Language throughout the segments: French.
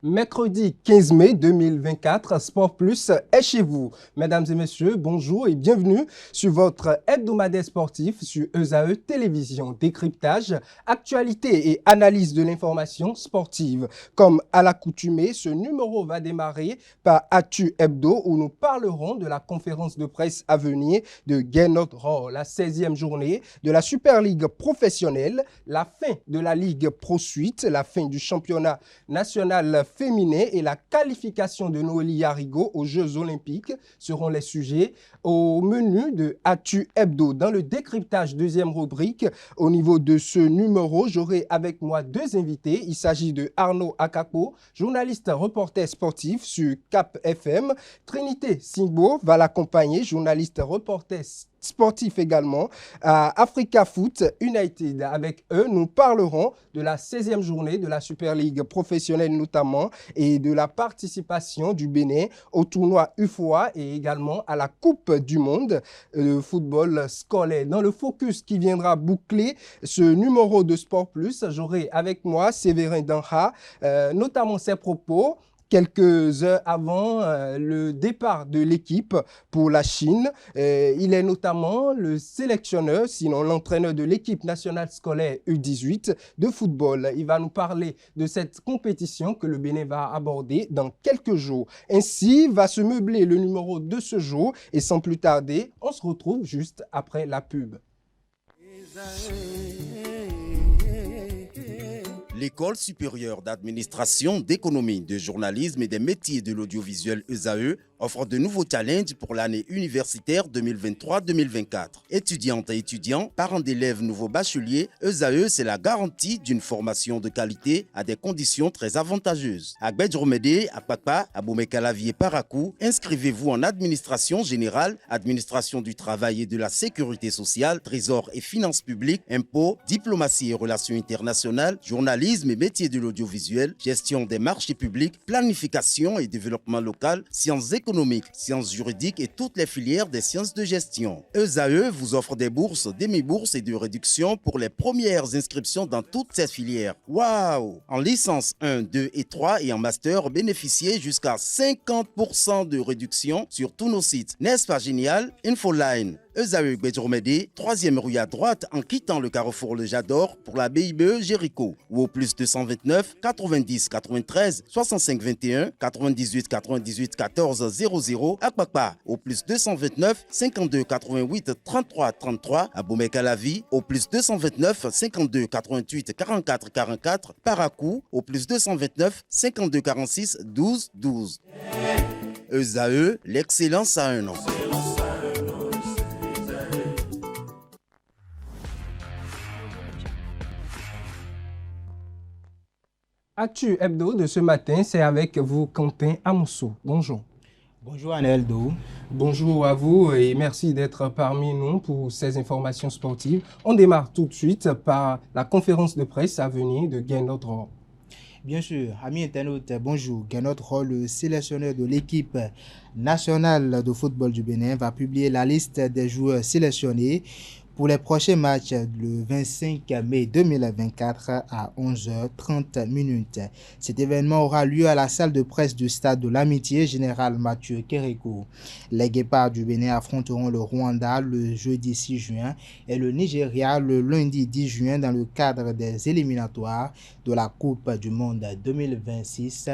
Mercredi 15 mai 2024, Sport Plus est chez vous. Mesdames et messieurs, bonjour et bienvenue sur votre hebdomadaire sportif sur ESAE Télévision. Décryptage, actualité et analyse de l'information sportive. Comme à l'accoutumée, ce numéro va démarrer par Actu Hebdo où nous parlerons de la conférence de presse à venir de Gernot Rohr, la 16e journée de la Super League professionnelle, la fin de la Ligue Pro Suite, la fin du championnat national féminin et la qualification de Noélie Arrigo aux Jeux Olympiques seront les sujets au menu de Actu Hebdo. Dans le décryptage, deuxième rubrique, au niveau de ce numéro, j'aurai avec moi deux invités. Il s'agit de Arnaud Akapo, journaliste reporter sportif sur Cap FM. Trinité Singbo va l'accompagner, journaliste reporter sportif également à Africa Foot United. Avec eux, nous parlerons de la 16e journée de la Super League professionnelle notamment et de la participation du Bénin au tournoi UFOA et également à la Coupe du Monde de football scolaire. Dans le focus qui viendra boucler ce numéro de Sport Plus, j'aurai avec moi Séverin Danha, notamment ses propos quelques heures avant le départ de l'équipe pour la Chine. Il est notamment le sélectionneur, sinon l'entraîneur de l'équipe nationale scolaire U18 de football. Il va nous parler de cette compétition que le Bénin va aborder dans quelques jours. Ainsi va se meubler le numéro de ce jour et sans plus tarder, on se retrouve juste après la pub. L'École supérieure d'administration, d'économie, de journalisme et des métiers de l'audiovisuel ESAE offre de nouveaux challenges pour l'année universitaire 2023-2024. Étudiantes et étudiants, parents d'élèves nouveaux bacheliers, ESAE, c'est la garantie d'une formation de qualité à des conditions très avantageuses. À Gbedjromede, à Papa, à Boumekalavi et Parakou, inscrivez-vous en administration générale, administration du travail et de la sécurité sociale, trésor et finances publiques, impôts, diplomatie et relations internationales, journalisme et métiers de l'audiovisuel, gestion des marchés publics, planification et développement local, sciences économiques, sciences juridiques et toutes les filières des sciences de gestion. ESAE vous offre des bourses, demi-bourses et de réductions pour les premières inscriptions dans toutes ces filières. Waouh! En licence 1, 2 et 3 et en master, bénéficiez jusqu'à 50% de réduction sur tous nos sites. N'est-ce pas génial? Infoline. ESAE Gbedjromede, 3e rue à droite en quittant le carrefour Le Jador pour la BIBE Jéricho ou au plus 229 90 93 65 21 98 98 14 00 à Kpakpa au plus 229 52 88 33 33 à Boumekalavi au plus 229 52 88 44 44 Parakou au plus 229 52 46 12 12. ESAE, l'excellence à un nom. Actu Hebdo de ce matin, c'est avec vous, Quentin Amoussou. Bonjour. Bonjour Aneldo. Bonjour à vous et merci d'être parmi nous pour ces informations sportives. On démarre tout de suite par la conférence de presse à venir de Gernot Rohr. Bien sûr, amis internautes, bonjour. Gernot Rohr, le sélectionneur de l'équipe nationale de football du Bénin, va publier la liste des joueurs sélectionnés pour les prochains matchs le 25 mai 2024 à 11h30. Cet événement aura lieu à la salle de presse du stade de l'Amitié Général Mathieu Kérékou. Les Guépards du Bénin affronteront le Rwanda le jeudi 6 juin et le Nigeria le lundi 10 juin dans le cadre des éliminatoires de la Coupe du Monde 2026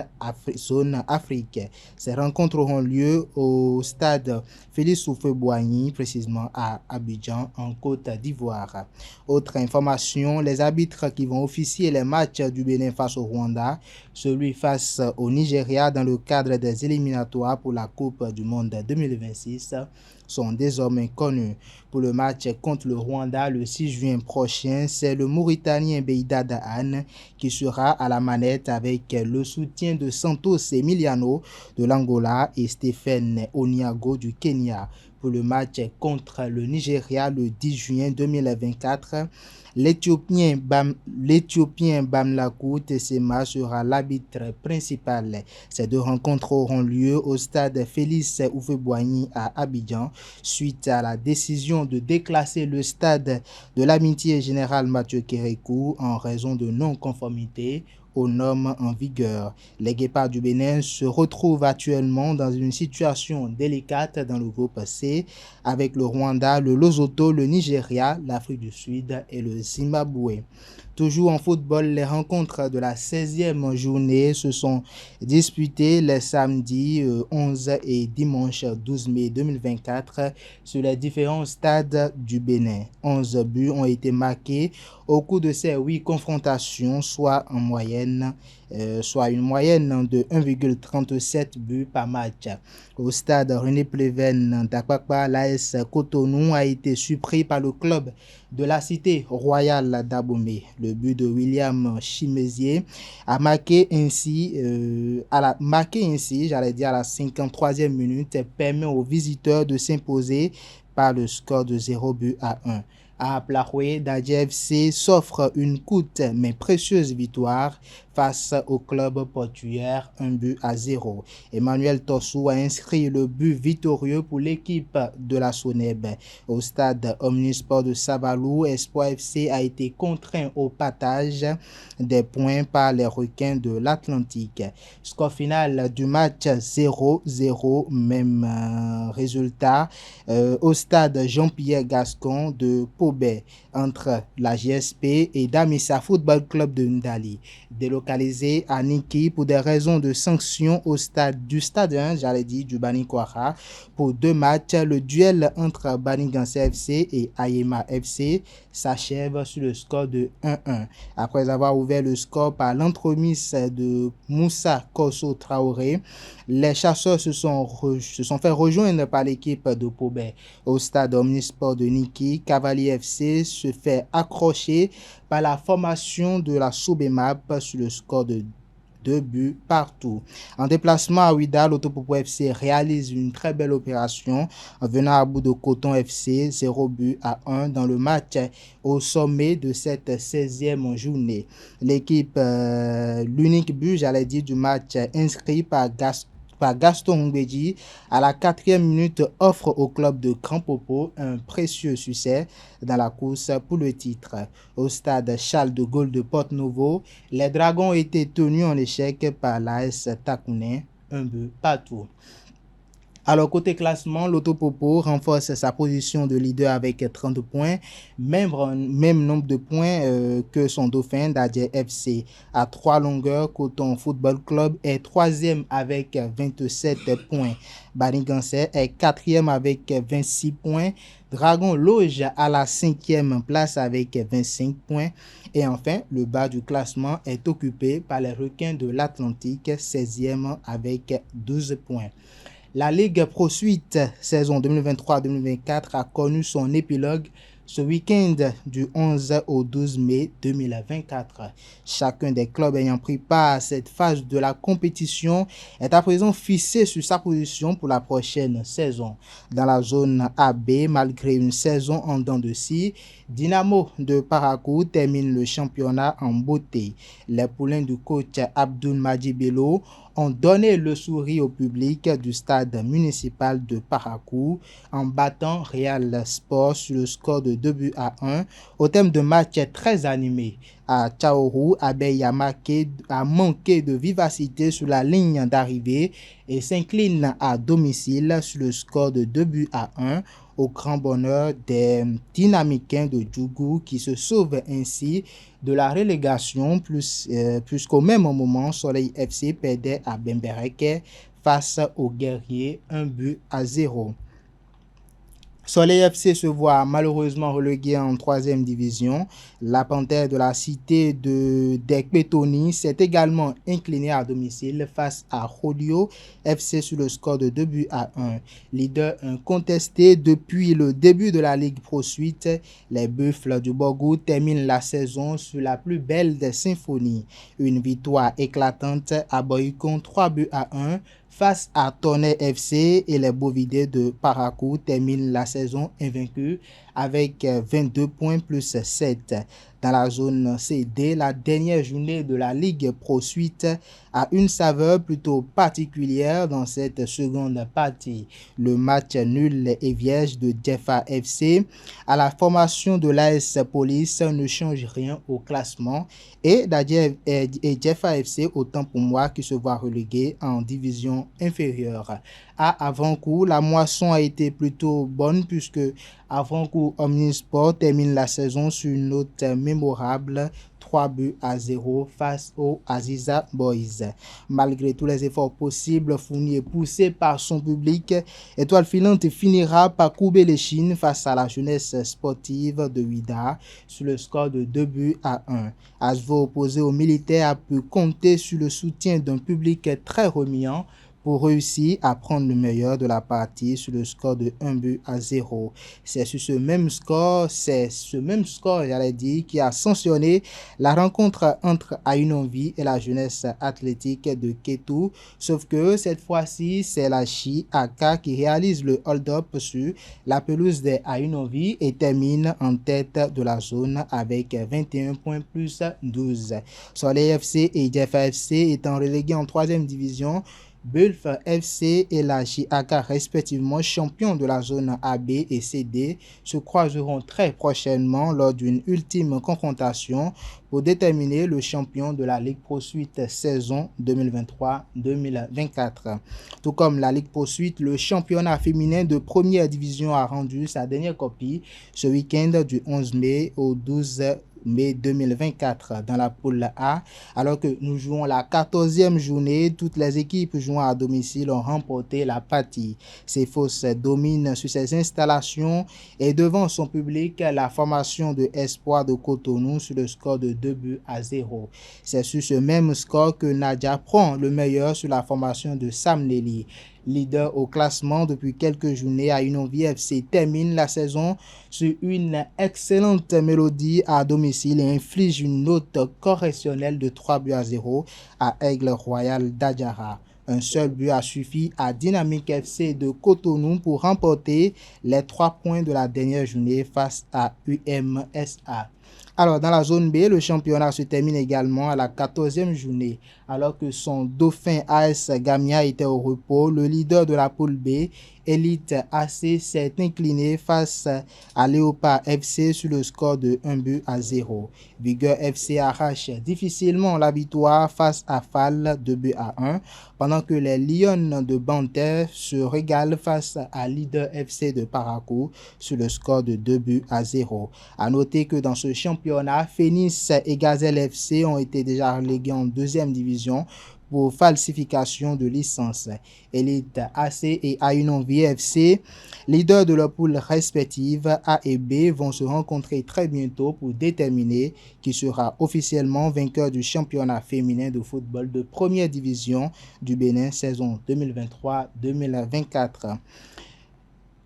zone Afrique. Ces rencontres auront lieu au stade Félix Houphouët-Boigny, précisément à Abidjan, en Côte d'Ivoire. Autre information, les arbitres qui vont officier les matchs du Bénin face au Rwanda, celui face au Nigeria dans le cadre des éliminatoires pour la Coupe du Monde 2026 sont désormais connus. Pour le match contre le Rwanda le 6 juin prochain, c'est le Mauritanien Beida Daan qui sera à la manette avec le soutien de Santos Emiliano de l'Angola et Stephen Oniago du Kenya. Pour le match contre le Nigeria le 10 juin 2024, l'Éthiopien Bamlakou Tessema sera l'arbitre principal. Ces deux rencontres auront lieu au stade Félix Houphouët-Boigny à Abidjan suite à la décision de déclasser le stade de l'Amitié Général Mathieu Kérékou en raison de non-conformité aux normes en vigueur. Les Guépards du Bénin se retrouvent actuellement dans une situation délicate dans le groupe C avec le Rwanda, le Lesotho, le Nigeria, l'Afrique du Sud et le Zimbabwe. Toujours en football, les rencontres de la 16e journée se sont disputées les samedis 11 et dimanche 12 mai 2024 sur les différents stades du Bénin. 11 buts ont été marqués au cours de ces 8 confrontations, soit une moyenne de 1,37 buts par match. Au stade René Pleven d'Akpakpa, l'AS Cotonou a été surpris par le club de la cité royale d'Abomey. Le but de William Chimezier a marqué ainsi, à la 53e minute, permet aux visiteurs de s'imposer par le score de 0 but à 1. À Plahoué, Dadje FC s'offre une courte mais précieuse victoire face au club portuaire 1 but à 0. Emmanuel Tossou a inscrit le but victorieux pour l'équipe de la Soneb. Au stade Omnisport de Sabalou, Espoir FC a été contraint au partage des points par les requins de l'Atlantique. Score final du match 0-0, même résultat au stade Jean-Pierre Gascon de Pobet entre la GSP et Damissa Football Club de Ndali. Délocalisé à Niki pour des raisons de sanctions au stade du 1, du Banikwara pour 2 matchs. Le duel entre Baniganse FC et Ayema FC s'achève sur le score de 1-1. Après avoir ouvert le score par l'entremise de Moussa Kosso Traoré, les chasseurs se sont fait rejoindre par l'équipe de Pobet. Au stade Omnisport de Niki, Cavalier FC se fait accrocher par la formation de la Soubemap sur le score de 2 buts partout. En déplacement à Ouida, l'Autopopo FC réalise une très belle opération en venant à bout de Coton FC 0 but à 1 dans le match au sommet de cette 16e journée. L'équipe, l'unique but, du match inscrit par Gaston Ngbeji à la 4e minute offre au club de Grand Popo un précieux succès dans la course pour le titre. Au stade Charles de Gaulle de Porte-Nouveau, les Dragons ont été tenus en échec par l'AS Takouné, 1 but partout. Alors, côté classement, l'Autopopo renforce sa position de leader avec 30 points, même nombre de points que son dauphin Dadje FC. À 3 longueurs, Coton Football Club est 3e avec 27 points. Baniganse est 4e avec 26 points. Dragon loge à la 5e place avec 25 points. Et enfin, le bas du classement est occupé par les requins de l'Atlantique, 16e avec 12 points. La Ligue Pro Suite saison 2023-2024 a connu son épilogue ce week-end du 11 au 12 mai 2024. Chacun des clubs ayant pris part à cette phase de la compétition est à présent fixé sur sa position pour la prochaine saison. Dans la zone AB, malgré une saison en dents de scie, Dynamo de Parakou termine le championnat en beauté. Les poulains du coach Abdoul Madji Bello ont donné le sourire au public du stade municipal de Parakou en battant Real Sport sur le score de 2 buts à 1 au thème de match très animé. À Tchaourou, Abeille a manqué de vivacité sur la ligne d'arrivée et s'incline à domicile sur le score de 2 buts à 1 au grand bonheur des Dynamicains de Djougou qui se sauvent ainsi de la relégation puisqu'au même moment Soleil FC perdait à Bembereke face aux Guerriers 1 but à 0. Soleil FC se voit malheureusement relégué en 3e division. La Panthère de la cité des Pétoni s'est également inclinée à domicile face à Rolio FC sur le score de 2 buts à 1. Leader incontesté depuis le début de la Ligue Pro Suite, les Buffles du Borgou terminent la saison sur la plus belle des symphonies. Une victoire éclatante à Boycon 3 buts à 1. Face à Tonnerre FC et les Bovidés de Parakou terminent la saison invaincue avec 22 points plus 7. Dans la zone CD, la dernière journée de la Ligue Pro Suite a une saveur plutôt particulière dans cette seconde partie. Le match nul et vierge de Jeffa FC à la formation de l'AS Police ne change rien au classement et Jeffa FC, autant pour moi, qui se voit relégué en division inférieure. À avant-coup, la moisson a été plutôt bonne puisque avant-coup Omnisport termine la saison sur une note mémorable, 3-0 face aux Aziza Boys. Malgré tous les efforts possibles fournis et poussés par son public, Étoile Filante finira par courber les chines face à la jeunesse sportive de Ouidah sur le score de 2-1. Asvo, opposé aux militaires, a pu compter sur le soutien d'un public très remuant pour réussir à prendre le meilleur de la partie sur le score de 1-0. C'est ce même score, j'allais dire, qui a sanctionné la rencontre entre Aïnovi et la jeunesse athlétique de Kétou, sauf que cette fois-ci, c'est la Chi Aka qui réalise le hold-up sur la pelouse des Aïnovi et termine en tête de la zone avec 21 points plus 12. Soleil FC et Jeffa FC étant relégués en 3e division, Bulf FC et la JAK, respectivement champions de la zone AB et CD, se croiseront très prochainement lors d'une ultime confrontation pour déterminer le champion de la Ligue Pro Suite saison 2023-2024. Tout comme la Ligue Pro Suite, le championnat féminin de première division a rendu sa dernière copie ce week-end du 11 mai au 12 mai 2024 dans la poule A. Alors que nous jouons la 14e journée, toutes les équipes jouant à domicile ont remporté la partie. Cefos domine sur ses installations et devant son public la formation de Espoir de Cotonou sur le score de 2-0. C'est sur ce même score que Nadia prend le meilleur sur la formation de Sam Nelly. Leader au classement depuis quelques journées, Aïnovi FC termine la saison sur une excellente mélodie à domicile et inflige une note correctionnelle de 3-0 à Aigle Royal d'Adjara. Un seul but a suffi à Dynamique FC de Cotonou pour remporter les 3 points de la dernière journée face à UMSA. Alors, dans la zone B, le championnat se termine également à la 14e journée. Alors que son dauphin AS Gamia était au repos, le leader de la poule B, Elite AC, s'est incliné face à Léopard FC sur le score de 1-0. Vigueur FC arrache difficilement la victoire face à Fall 2-1, pendant que les Lions de Banter se régalent face à Leader FC de Parakou sur le score de 2-0. À noter que dans ce championnat, Phoenix et Gazelle FC ont été déjà relégués en 2e division pour falsification de licence. Elite AC et Aïnovi FC, leaders de leurs poules respectives A et B, vont se rencontrer très bientôt pour déterminer qui sera officiellement vainqueur du championnat féminin de football de première division du Bénin saison 2023-2024.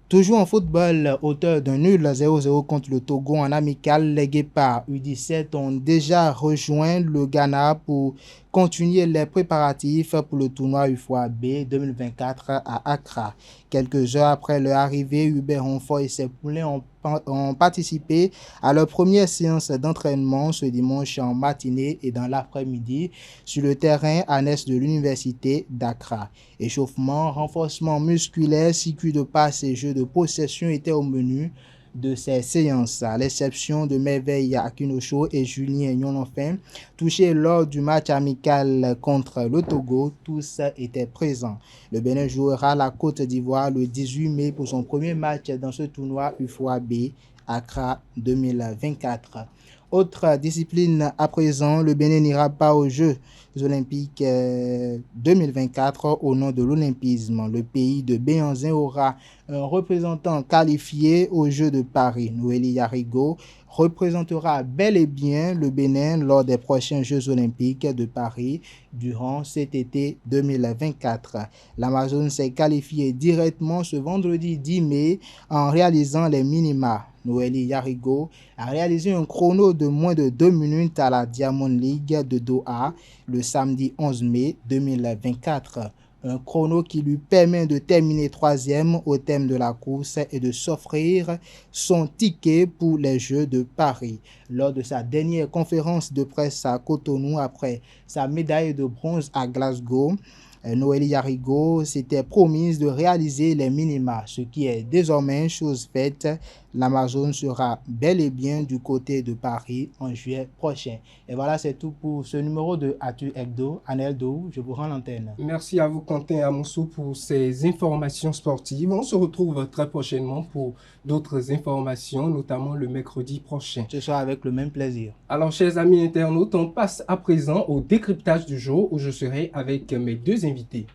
Toujours en football, auteur d'un nul 0-0 contre le Togo en amical, les Guépards U17 ont déjà rejoint le Ghana pour continuer les préparatifs pour le tournoi UFOA-B 2024 à Accra. Quelques heures après leur arrivée, Hubert Ronfort et ses poulains ont participé à leur première séance d'entraînement ce dimanche en matinée et dans l'après-midi sur le terrain annexe de l'université d'Accra. Échauffement, renforcement musculaire, circuit de passe et jeu de possession étaient au menu de ces séances, à l'exception de Merveille Akinosho et Julien Nyonofin, touchés lors du match amical contre le Togo. Tous étaient présents. Le Bénin jouera la Côte d'Ivoire le 18 mai pour son premier match dans ce tournoi UFOA-B Accra 2024. Autre discipline à présent, le Bénin n'ira pas aux Jeux olympiques 2024 au nom de l'olympisme. Le pays de Béhanzin aura un représentant qualifié aux Jeux de Paris. Noélie Yarigo représentera bel et bien le Bénin lors des prochains Jeux olympiques de Paris durant cet été 2024. L'Amazone s'est qualifiée directement ce vendredi 10 mai en réalisant les minima. Noélie Yarigo a réalisé un chrono de moins de 2 minutes à la Diamond League de Doha le samedi 11 mai 2024. Un chrono qui lui permet de terminer 3e au thème de la course et de s'offrir son ticket pour les Jeux de Paris. Lors de sa dernière conférence de presse à Cotonou après sa médaille de bronze à Glasgow, Noélie Arrigo s'était promise de réaliser les minima, ce qui est désormais chose faite. L'Amazone sera bel et bien du côté de Paris en juillet prochain. Et voilà, c'est tout pour ce numéro de Actu Hebdo. Anel Dou, je vous rends l'antenne. Merci à vous, Quentin Amoussou, pour ces informations sportives. On se retrouve très prochainement pour d'autres informations, notamment le mercredi prochain. Ce soir avec le même plaisir. Alors, chers amis internautes, on passe à présent au décryptage du jour où je serai avec mes deux invités.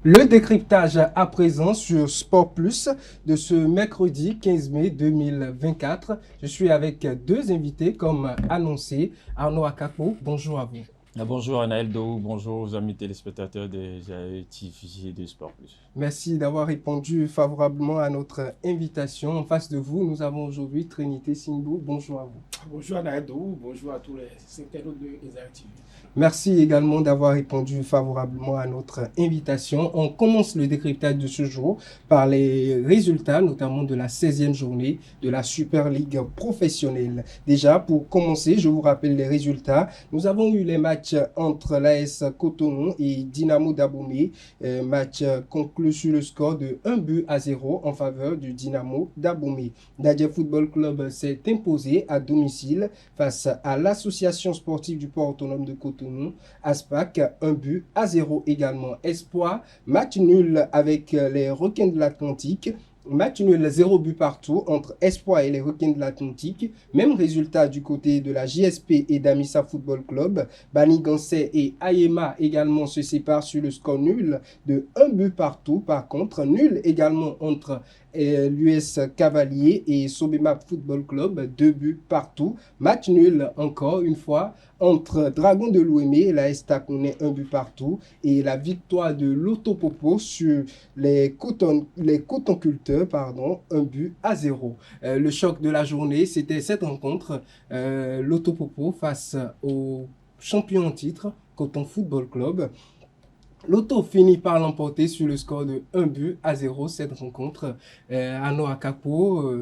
Le décryptage à présent sur Sport Plus de ce mercredi 15 mai 2024. Je suis avec deux invités comme annoncé. Arnaud Akapo, bonjour à vous. Bonjour Anaël Dou, bonjour aux amis téléspectateurs des TV de Sport Plus. Merci d'avoir répondu favorablement à notre invitation. En face de vous, nous avons aujourd'hui Trinité Singou. Bonjour à vous. Bonjour Anaël Dou, bonjour à tous les internautes de ESA TV. Merci également d'avoir répondu favorablement à notre invitation. On commence le décryptage de ce jour par les résultats, notamment de la 16e journée de la Super League professionnelle. Déjà, pour commencer, je vous rappelle les résultats. Nous avons eu les matchs entre l'AS Cotonou et Dynamo d'Abomey. Match conclu sur le score de 1-0 en faveur du Dynamo d'Abomey. Dadje Football Club s'est imposé à domicile face à l'Association sportive du port autonome de Cotonou. Aspac, 1-0 également. Espoir, match nul avec les Requins de l'Atlantique. Match nul 0 but partout entre Espoir et les Requins de l'Atlantique. Même résultat du côté de la JSP et d'Amissa Football Club. Bani Gansé et Ayema également se séparent sur le score nul de 1 but partout. Par contre, nul également entre l'US Cavalier et Sobema Football Club, 2 buts partout. Match nul encore une fois entre Dragon de Louémé et la Estaconé, 1 but partout. Et la victoire de l'Autopopo sur les cotonculteurs, 1-0. Le choc de la journée, c'était cette rencontre, l'Autopopo face au champion en titre, Coton Football Club. L'Auto finit par l'emporter sur le score de 1-0 cette rencontre. Arnaud Akapo,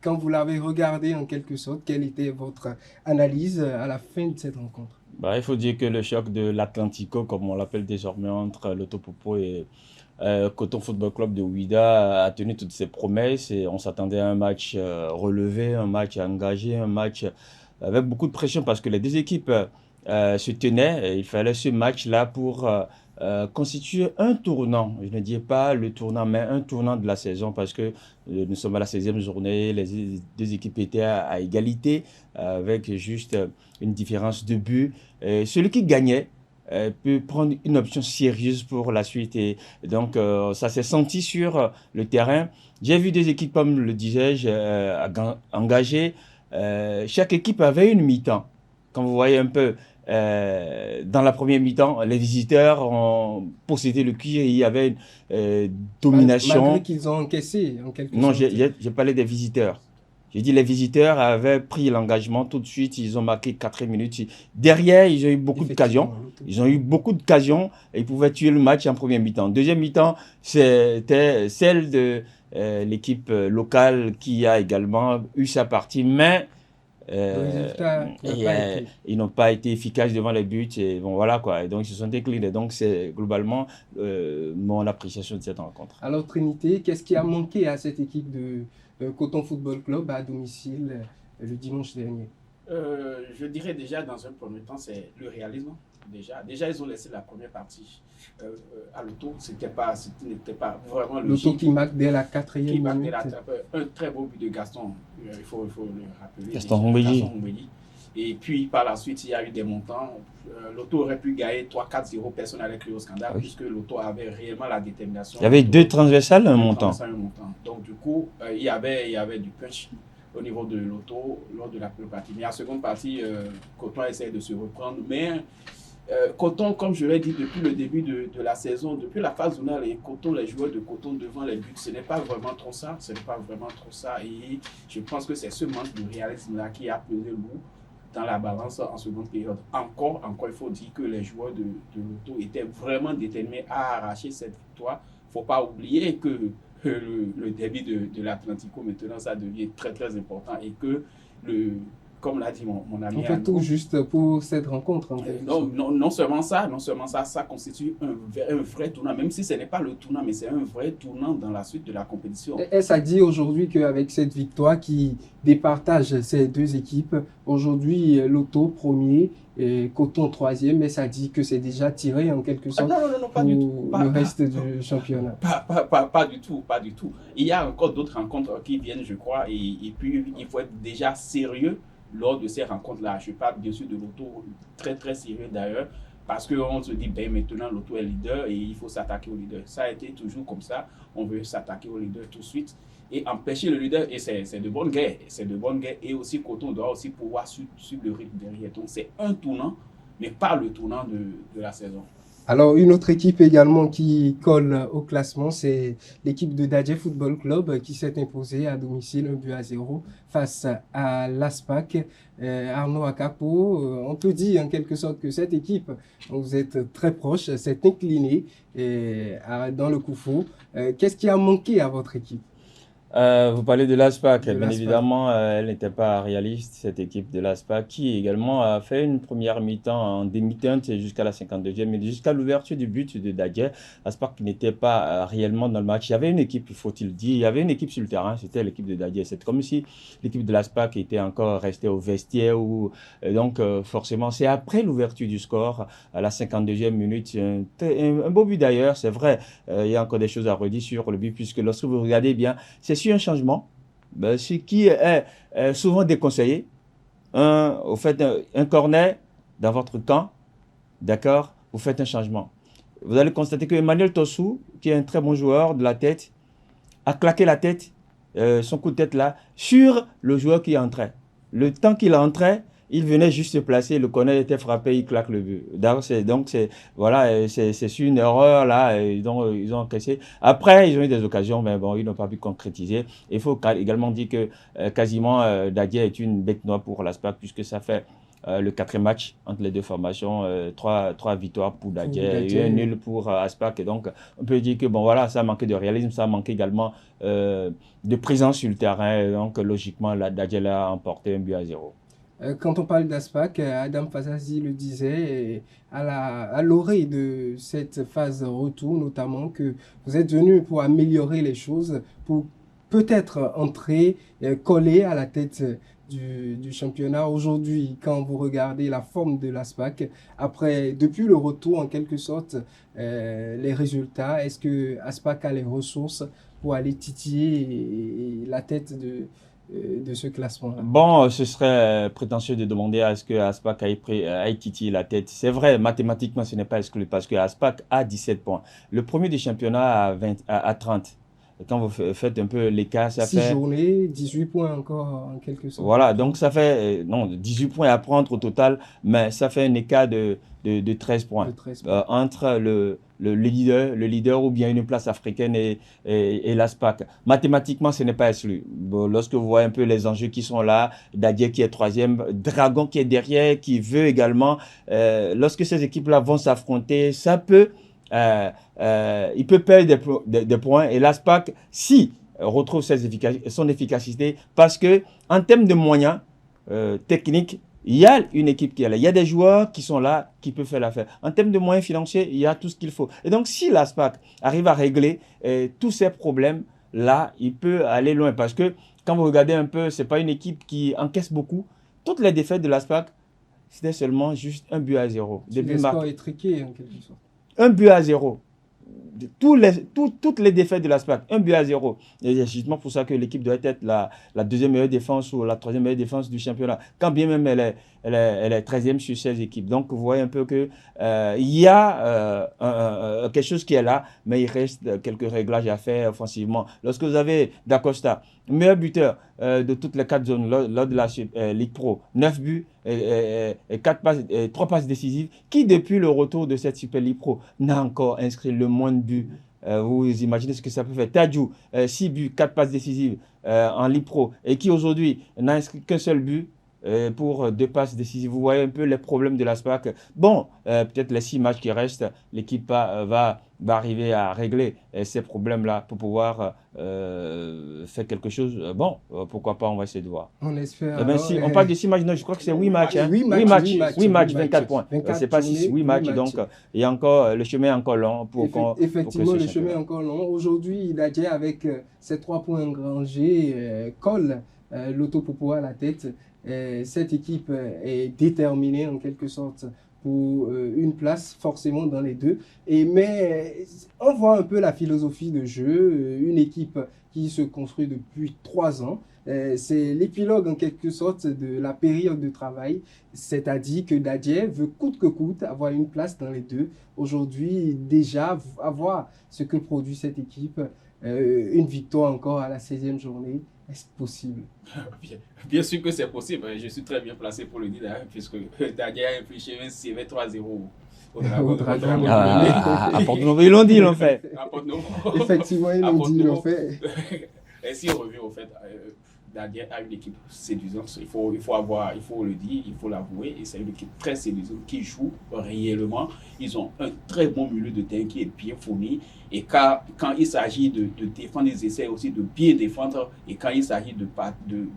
quand vous l'avez regardé en quelque sorte, quelle était votre analyse à la fin de cette rencontre? Il faut dire que le choc de l'Atlantico, comme on l'appelle désormais, entre l'Autopopo et Coton Football Club de Ouida a tenu toutes ses promesses et on s'attendait à un match relevé, un match engagé, un match avec beaucoup de pression parce que les deux équipes se tenaient. Et il fallait ce match-là pour constituer un tournant. Je ne dis pas le tournant, mais un tournant de la saison parce que nous sommes à la 16e journée, les deux équipes étaient à égalité avec juste une différence de but. Celui qui gagnait peut prendre une option sérieuse pour la suite et donc ça s'est senti sur le terrain. J'ai vu des équipes, comme le disais-je, engagées. Chaque équipe avait une mi-temps. Quand vous voyez un peu dans la première mi-temps, les visiteurs ont possédé le cuir et il y avait une domination. Malgré qu'ils ont encaissé en quelque sorte. Non, j'ai parlé des visiteurs. J'ai dit les visiteurs avaient pris l'engagement tout de suite, ils ont marqué 4 minutes. Derrière, ils ont eu beaucoup d'occasions. Ils ont eu beaucoup d'occasions et ils pouvaient tuer le match en première mi-temps. Deuxième mi-temps, c'était celle de l'équipe locale qui a également eu sa partie, mais ils n'ont pas été efficaces devant les buts et bon voilà quoi. Et donc ils se sont déclinés. Donc c'est globalement mon appréciation de cette rencontre. Alors Trinité, qu'est-ce qui a manqué à cette équipe de Coton Football Club à domicile le dimanche dernier? Je dirais déjà dans un premier temps c'est le réalisme. Déjà ils ont laissé la première partie à l'Auto, ce n'était pas vraiment logique. L'Auto qui marque dès la 4e minute. Un très beau but de Gaston, il faut le rappeler. Gaston Hombéli. Et puis par la suite il y a eu des montants. L'Auto aurait pu gagner 3-4-0, personne n'allait crier au scandale puisque l'Auto avait réellement la détermination. Il y avait deux transversales, un montant. Donc du coup il y avait du punch au niveau de l'Auto lors de la première partie. Mais en seconde partie, Coton essaie de se reprendre. Mais Coton, comme je l'ai dit depuis le début de la saison, depuis la phase zonale, et Coton, les joueurs de Coton devant les buts, ce n'est pas vraiment trop ça. Et je pense que c'est ce manque de réalisme-là qui a pesé lourd dans la balance en seconde période. Encore, il faut dire que les joueurs de Lotto étaient vraiment déterminés à arracher cette victoire. Il ne faut pas oublier que le derby de l'Atlantico, maintenant, ça devient très, très important et que, comme l'a dit mon ami, on fait tout juste pour cette rencontre. Non seulement ça, ça constitue un vrai tournant, même si ce n'est pas le tournant, mais c'est un vrai tournant dans la suite de la compétition. Et ça dit aujourd'hui qu'avec cette victoire qui départage ces deux équipes, aujourd'hui Lotto premier et Coton troisième, mais ça dit que c'est déjà tiré en quelque sorte non, pas du tout. Le reste du championnat. Pas du tout. Il y a encore d'autres rencontres qui viennent, je crois, et puis il faut être déjà sérieux lors de ces rencontres-là. Je parle bien sûr de Lotto, très très sérieux d'ailleurs, parce qu'on se dit, maintenant Lotto est leader et il faut s'attaquer au leader. Ça a été toujours comme ça, on veut s'attaquer au leader tout de suite et empêcher le leader, et c'est de bonne guerre, et aussi Coton doit aussi pouvoir suivre le rythme derrière. Donc c'est un tournant, mais pas le tournant de la saison. Alors, une autre équipe également qui colle au classement, c'est l'équipe de Dadje Football Club qui s'est imposée à domicile 1-0 face à l'ASPAC. Arnaud Akapo, on peut dire en quelque sorte que cette équipe, dont vous êtes très proche, s'est inclinée dans le Koufou. Qu'est-ce qui a manqué à votre équipe? Vous parlez de l'ASPAC, bien évidemment, elle n'était pas réaliste, cette équipe de l'ASPAC, qui également a fait une première mi-temps en demi-teinte jusqu'à la 52e, mais jusqu'à l'ouverture du but de Dadje. l'ASPAC qui n'était pas réellement dans le match. Il y avait une équipe, faut-il dire, il y avait une équipe sur le terrain, c'était l'équipe de Dadje. C'est comme si l'équipe de l'ASPAC était encore restée au vestiaire, donc forcément, c'est après l'ouverture du score, à la 52e minute, un beau but d'ailleurs, c'est vrai, il y a encore des choses à redire sur le but, puisque lorsque vous regardez bien, c'est sur un changement, ce qui est souvent déconseillé. Vous faites un corner dans votre camp, d'accord, vous faites un changement. Vous allez constater que Emmanuel Tossou, qui est un très bon joueur de la tête, a claqué la tête, son coup de tête là, sur le joueur qui entrait. Le temps qu'il entrait, il venait juste se placer, le corner était frappé, il claque le but. Donc, c'est sur une erreur là, ils ont encaissé. Après, ils ont eu des occasions, mais bon, ils n'ont pas pu concrétiser. Il faut également dire que quasiment Dadje est une bête noire pour l'ASPAC, puisque ça fait le 4e match entre les deux formations, 3 victoires pour Dadje et un nul pour ASPAC. Et donc, on peut dire que bon, voilà, ça a manqué de réalisme, ça a manqué également de présence sur le terrain. Et donc, logiquement, Dadje l'a emporté 1-0. Quand on parle d'ASPAC, Adam Fazazi le disait à l'orée de cette phase retour, notamment que vous êtes venu pour améliorer les choses, pour peut-être entrer, coller à la tête du championnat. Aujourd'hui, quand vous regardez la forme de l'ASPAC, depuis le retour en quelque sorte, les résultats, est-ce que ASPAC a les ressources pour aller titiller la tête de ce classement-là? Bon, ce serait prétentieux de demander à ce que ASPAC aille titiller la tête. C'est vrai, mathématiquement, ce n'est pas exclu parce que ASPAC a 17 points. Le premier du championnat a 30. Et quand vous faites un peu l'écart, ça fait... 6 journées, 18 points encore en quelque sorte. Voilà, donc ça fait 18 points à prendre au total, mais ça fait un écart de 13 points, entre le leader ou bien une place africaine et l'ASPAC. Mathématiquement, ce n'est pas exclu. Bon, lorsque vous voyez un peu les enjeux qui sont là, Dadje qui est 3e, Dragon qui est derrière, qui veut également, lorsque ces équipes-là vont s'affronter, ça peut... il peut perdre des points et l'ASPAC, si retrouve son efficacité, parce que en termes de moyens techniques, il y a une équipe qui est là, il y a des joueurs qui sont là, qui peuvent faire l'affaire. En termes de moyens financiers, il y a tout ce qu'il faut. Et donc, si l'ASPAC arrive à régler tous ces problèmes-là, il peut aller loin. Parce que quand vous regardez un peu, ce n'est pas une équipe qui encaisse beaucoup. Toutes les défaites de l'ASPAC, c'était seulement juste 1-0. Le score est triqué en quelque sorte. 1-0. Toutes les défaites de l'ASPAC, 1-0. Et c'est justement pour ça que l'équipe doit être la 2e meilleure défense ou la 3e meilleure défense du championnat. Quand bien même elle est 13e sur 16 équipes. Donc vous voyez un peu que il y a quelque chose qui est là, mais il reste quelques réglages à faire offensivement. Lorsque vous avez Dacosta, meilleur buteur de toutes les 4 zones lors de la Ligue Pro, 9 buts et 3 passes décisives, qui depuis le retour de cette Super Ligue Pro n'a encore inscrit le moins de buts. Vous imaginez ce que ça peut faire. Tadjou, 6 buts, 4 passes décisives en Ligue Pro, et qui aujourd'hui n'a inscrit qu'un seul but pour 2 passes décisives. Vous voyez un peu les problèmes de l'ASPAC. Bon, peut-être les 6 matchs qui restent, l'équipe va arriver à régler ces problèmes-là pour pouvoir faire quelque chose. Bon, pourquoi pas, on va essayer de voir. On espère. Si on parle de 6 matchs, non, je crois que c'est 8 matchs. 8 matchs, 24 points. C'est pas 6, 8 matchs. Donc, il y a encore, le chemin est encore long Effectivement, le chemin est encore long. Aujourd'hui, Dadje, avec ses 3 points engrangés, colle Loto Popo à la tête. Cette équipe est déterminée en quelque sorte pour une place forcément dans les deux. Mais on voit un peu la philosophie de jeu, une équipe qui se construit depuis 3 ans. C'est l'épilogue en quelque sorte de la période de travail, c'est-à-dire que Dadje veut coûte que coûte avoir une place dans les deux. Aujourd'hui, déjà, avoir ce que produit cette équipe, une victoire encore à la 16e journée, est-ce possible? Bien sûr que c'est possible. Je suis très bien placé pour le dire, puisque Dadje a infligé un CV 3-0 au Dragon. À Porto-Novo, ils l'ont dit, en fait. Effectivement, ils l'ont dit, en fait. Et si on revient au fait, Dadje a une équipe séduisante, il faut le dire, il faut l'avouer, et c'est une équipe très séduisante qui joue réellement. Ils ont un très bon milieu de terrain qui est bien fourni, et quand il s'agit de défendre, ils essaient aussi de bien défendre, et quand il s'agit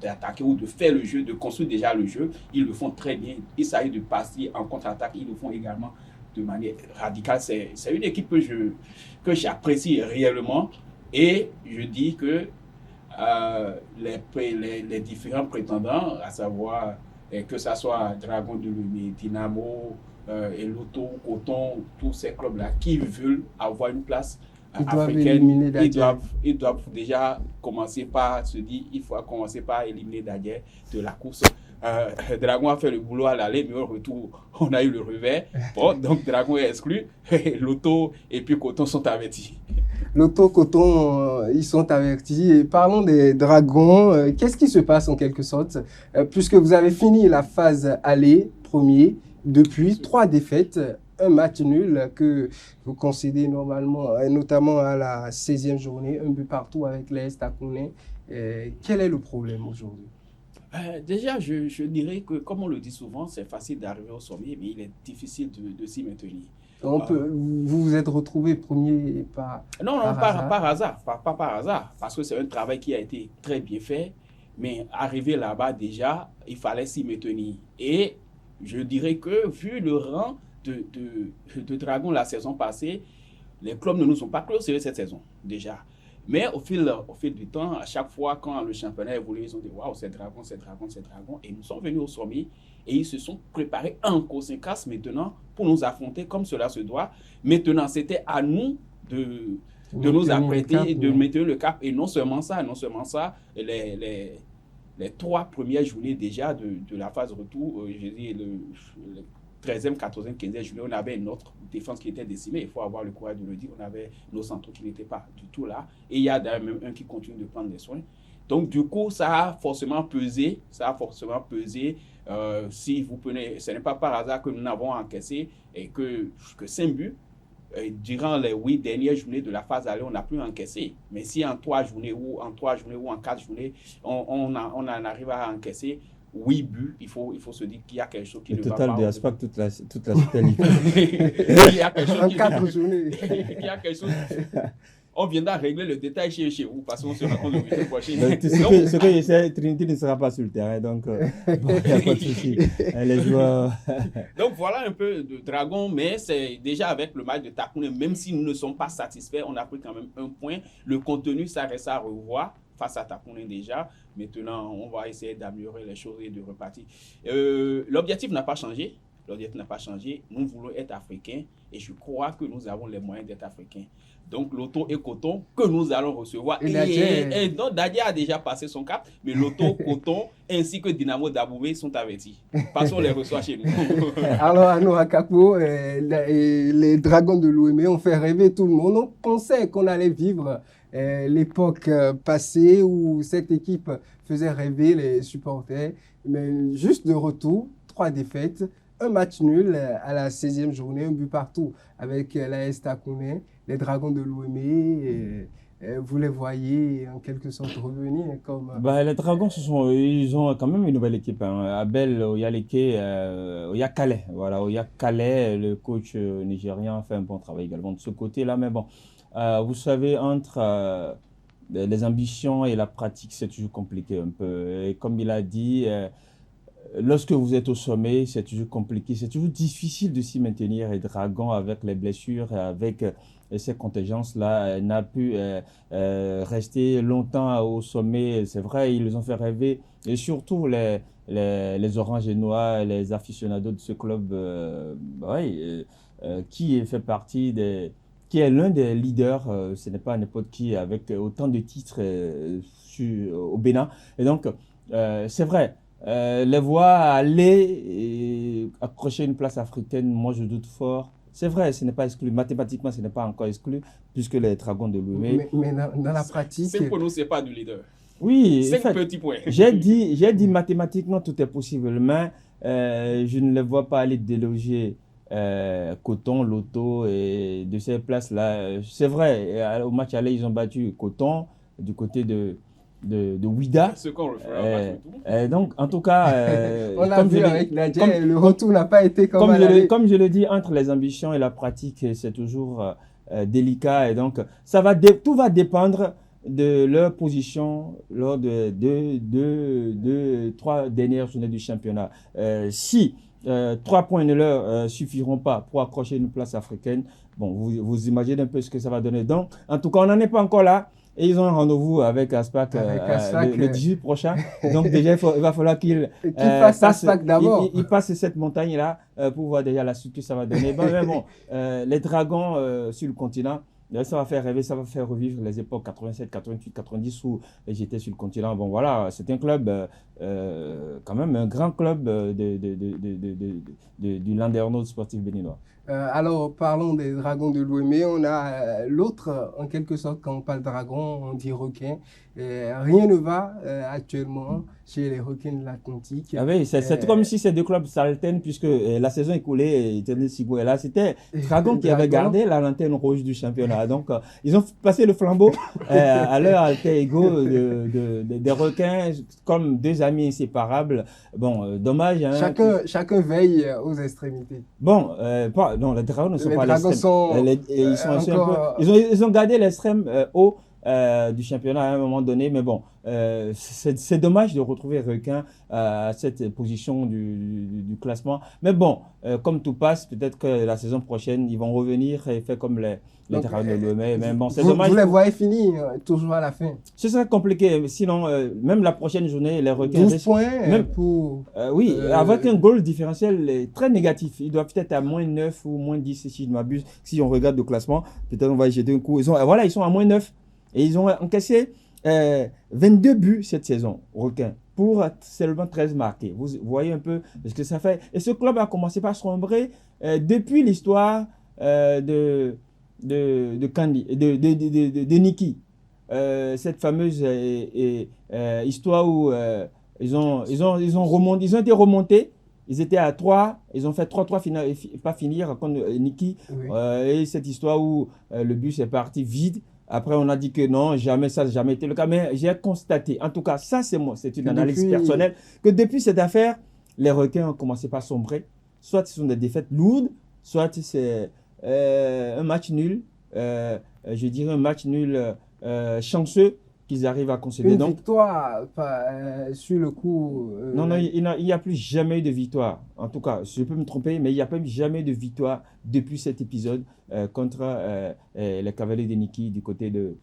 d'attaquer ou de faire le jeu, de construire déjà le jeu, ils le font très bien. Il s'agit de passer en contre-attaque, ils le font également de manière radicale. C'est une équipe que j'apprécie réellement, et je dis que les différents prétendants, à savoir que ce soit Dragon de Lomé, Dynamo, et Loto, Coton, tous ces clubs-là qui veulent avoir une place africaine, ils doivent déjà commencer par se dire il faut commencer par éliminer Dadje de la course. Dragon a fait le boulot à l'aller, mais au retour, on a eu le revers. Bon, donc Dragon est exclu, Loto et puis Coton sont avertis. Loto, Coton, ils sont avertis. Et parlons des Dragons. Qu'est-ce qui se passe en quelque sorte, puisque vous avez fini la phase aller, premier, depuis 3 défaites, un match nul que vous concédez normalement, notamment à la 16e journée, un but partout avec l'AS Takounais. Quel est le problème aujourd'hui? Déjà, je dirais que, comme on le dit souvent, c'est facile d'arriver au sommet, mais il est difficile de s'y maintenir. Vous vous êtes retrouvé premier par hasard. Pas par hasard, parce que c'est un travail qui a été très bien fait, mais arrivé là-bas déjà, il fallait s'y maintenir. Et je dirais que vu le rang de Dragon la saison passée, les clubs ne nous ont pas clôturé cette saison déjà. Mais au fil du temps, à chaque fois quand le championnat évolue, ils ont dit waouh, c'est Dragon. Et nous sommes venus au sommet et ils se sont préparés en conséquence maintenant pour nous affronter comme cela se doit. Maintenant, c'était à nous de nous apprêter, de maintenir le cap. Et non seulement ça, les 3 premières journées déjà de la phase retour, je dis le 13e, 14e, 15e journée, on avait notre défense qui était décimée. Il faut avoir le courage de le dire. On avait nos centraux qui n'étaient pas du tout là. Et il y a d'ailleurs même un qui continue de prendre les soins. Donc, du coup, ça a forcément pesé. Si vous prenez, ce n'est pas par hasard que nous n'avons encaissé et que 5 buts. Durant les 8 dernières journées de la phase aller, on n'a plus encaissé. Mais si en 3 journées ou en 4 journées, on en arrive à encaisser 8 buts, il faut se dire qu'il y a quelque chose qui ne va pas. Le total de l'ASPAC, toute la Super League. Il y a quelque chose en 4 journées. Il y a quelque chose. On viendra régler le détail chez vous parce qu'on se rencontre le week-end prochain. Ce que j'essaie, Trinity ne sera pas sur le terrain, donc il n'y a pas de souci. Les joueurs. Donc voilà un peu de Dragon, mais c'est déjà avec le match de Takounais, même si nous ne sommes pas satisfaits, on a pris quand même un point. Le contenu, ça reste à revoir face à Takounais déjà. Maintenant, on va essayer d'améliorer les choses et de repartir. L'objectif n'a pas changé. Nous voulons être africains et je crois que nous avons les moyens d'être africains. Donc, Loto et Coton que nous allons recevoir. Et donc, Dadje a déjà passé son cap, mais Loto, Coton ainsi que Dynamo d'Aboubé sont avertis. Parce qu'on les reçoit chez nous. Alors, à nous, à Capo, les Dragons de l'OM ont fait rêver tout le monde. On pensait qu'on allait vivre l'époque passée où cette équipe faisait rêver les supporters. Mais juste de retour, 3 défaites. Un match nul à la 16e journée, un but partout avec l'AS Takounais, les Dragons de l'OM vous les voyez en quelque sorte revenir comme... Les Dragons, ils ont quand même une nouvelle équipe. Hein. Abel Oyaleke, Oya Kaleh. Voilà, Oya Kaleh, le coach nigérian, fait un bon travail également de ce côté-là. Mais bon, vous savez, entre les ambitions et la pratique, c'est toujours compliqué un peu. Et comme il a dit, lorsque vous êtes au sommet, c'est toujours compliqué. C'est toujours difficile de s'y maintenir. Et Dragon, avec les blessures, avec ces contingences-là, n'a pu rester longtemps au sommet. C'est vrai, ils les ont fait rêver. Et surtout, les Oranges et Noirs, les aficionados de ce club, qui fait partie qui est l'un des leaders, ce n'est pas n'importe qui, avec autant de titres au Bénin. Et donc, c'est vrai. Les voir aller et accrocher une place africaine, moi je doute fort. C'est vrai, ce n'est pas exclu. Mathématiquement, ce n'est pas encore exclu, puisque les Dragons de Lomé. Mais dans la pratique. C'est pour nous, ce n'est pas du leader. Oui, 5 petits points. J'ai dit mathématiquement, tout est possible, mais je ne les vois pas aller déloger Coton, Loto et de ces places-là. C'est vrai, au match aller, ils ont battu Coton du côté de Ouida. Ce qu'on refera donc, en tout cas, on l'a vu avec Nadia, le retour n'a pas été comme je le dis, entre les ambitions et la pratique, c'est toujours délicat. Et donc, tout va dépendre de leur position lors de 3 dernières journées du championnat. Si 3 points ne leur suffiront pas pour accrocher une place africaine, bon, vous imaginez un peu ce que ça va donner. Donc, en tout cas, on n'en est pas encore là. Et ils ont un rendez-vous avec Aspac le 18 prochain. Donc déjà, il va falloir qu'il passe Aspac d'abord. Il passe cette montagne-là pour voir déjà la suite que ça va donner. Les Dragons sur le continent, ça va faire rêver, ça va faire revivre les époques 87, 88, 90 où j'étais sur le continent. Bon voilà, c'est un club, quand même un grand club du Landerneau sportif béninois. Alors, parlons des Dragons de Lomé. On a l'autre, en quelque sorte, quand on parle dragon, on dit requin. Rien ne va actuellement chez les requins de l'Atlantique. Ah oui, c'est comme si ces deux clubs s'alternent puisque la saison écoulée, là, c'était Dragon qui avait gardé la lanterne rouge du championnat. Donc, ils ont passé le flambeau à leur alter ego des requins comme deux amis inséparables. Bon, dommage. Hein, chacun veille aux extrémités. Bon, non, les Dragons ne sont pas à l'extrême. Ils ont gardé l'extrême haut du championnat à un moment donné, mais bon, c'est dommage de retrouver Requin à cette position du classement. Mais bon, comme tout passe, peut-être que la saison prochaine, ils vont revenir et faire comme les Dragons de Lomé. Mais bon, c'est dommage. Vous les voyez finir toujours à la fin. Ce serait compliqué. Sinon, même la prochaine journée, les Requins... 12 points pour... oui, avec un goal différentiel très négatif. Ils doivent peut-être à moins 9 ou moins 10, si je ne m'abuse. Si on regarde le classement, peut-être on va y jeter un coup. Ils sont à moins 9. Et ils ont encaissé 22 buts cette saison, Requin, pour seulement 13 marqués. Vous voyez un peu ce que ça fait. Et ce club a commencé par sombrer depuis l'histoire de Niki. Cette fameuse histoire où ils ont été remontés. Ils étaient à 3, ils ont fait 3-3, pas finir contre Niki. Oui. Et cette histoire où le bus est parti vide. Après, on a dit que non, ça n'a jamais été le cas. Mais j'ai constaté, en tout cas, ça c'est moi, c'est une analyse personnelle, que depuis cette affaire, les Requins ont commencé par sombrer. Soit ce sont des défaites lourdes, soit c'est un match nul, je dirais un match nul chanceux qu'ils arrivent à concéder. Une victoire sur le coup... Non, il n'y a plus jamais eu de victoire. En tout cas, je peux me tromper, mais il n'y a jamais eu de victoire depuis cet épisode contre les Cavaliers de Niki du côté de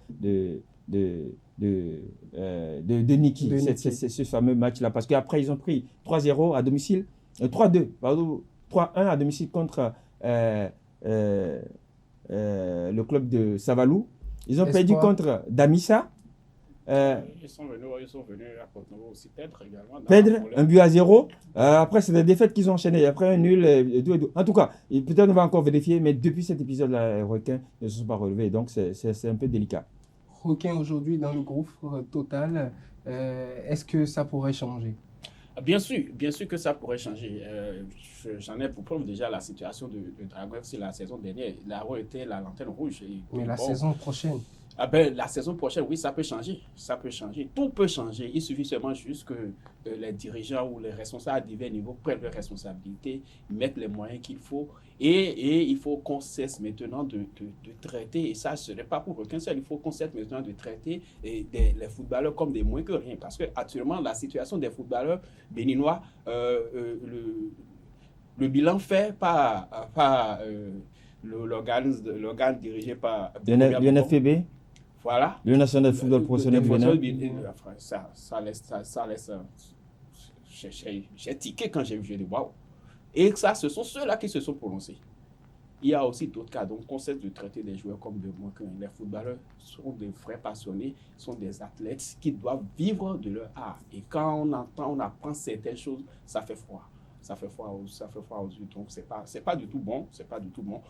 Niki. C'est ce fameux match-là. Parce qu'après, ils ont pris 3-0 à domicile, 3-2, pardon, 3-1 à domicile contre le club de Savalou. Ils ont perdu contre Damissa. Ils sont venus à Porto-Novo aussi perdre également. Perdre, 1-0. Après, c'est des défaites qu'ils ont enchaînées. Après, un nul, 2-2. En tout cas, peut-être on va encore vérifier, mais depuis cet épisode-là, les Requins ne se sont pas relevés. Donc, c'est un peu délicat. Requins aujourd'hui dans le gouffre total, est-ce que ça pourrait changer? Bien sûr que ça pourrait changer. J'en ai pour preuve déjà la situation de Dragon. C'est la saison dernière. Il a été la lanterne rouge. Mais la saison prochaine? Ah ben, la saison prochaine, oui, ça peut changer. Ça peut changer. Tout peut changer. Il suffit seulement juste que les dirigeants ou les responsables à divers niveaux prennent leurs responsabilités, mettent les moyens qu'il faut. Et il faut qu'on cesse maintenant de traiter, et ça, ce n'est pas pour aucun seul, il faut qu'on cesse maintenant de traiter les footballeurs comme des moins que rien. Parce qu'actuellement, la situation des footballeurs béninois, le bilan fait par l'organe dirigé par l'UNFPB, voilà. le National Football Professionnel Bénin. Ça laisse. J'ai tiqué quand j'ai vu, j'ai dit waouh. Et ça, ce sont ceux-là qui se sont prononcés. Il y a aussi d'autres cas. Donc, on cesse de traiter les joueurs comme des moins que rien. Les footballeurs sont des vrais passionnés, sont des athlètes qui doivent vivre de leur art. Et quand on apprend certaines choses, ça fait froid. Ça fait froid aux yeux. Donc, c'est pas du tout bon. C'est pas du tout bon.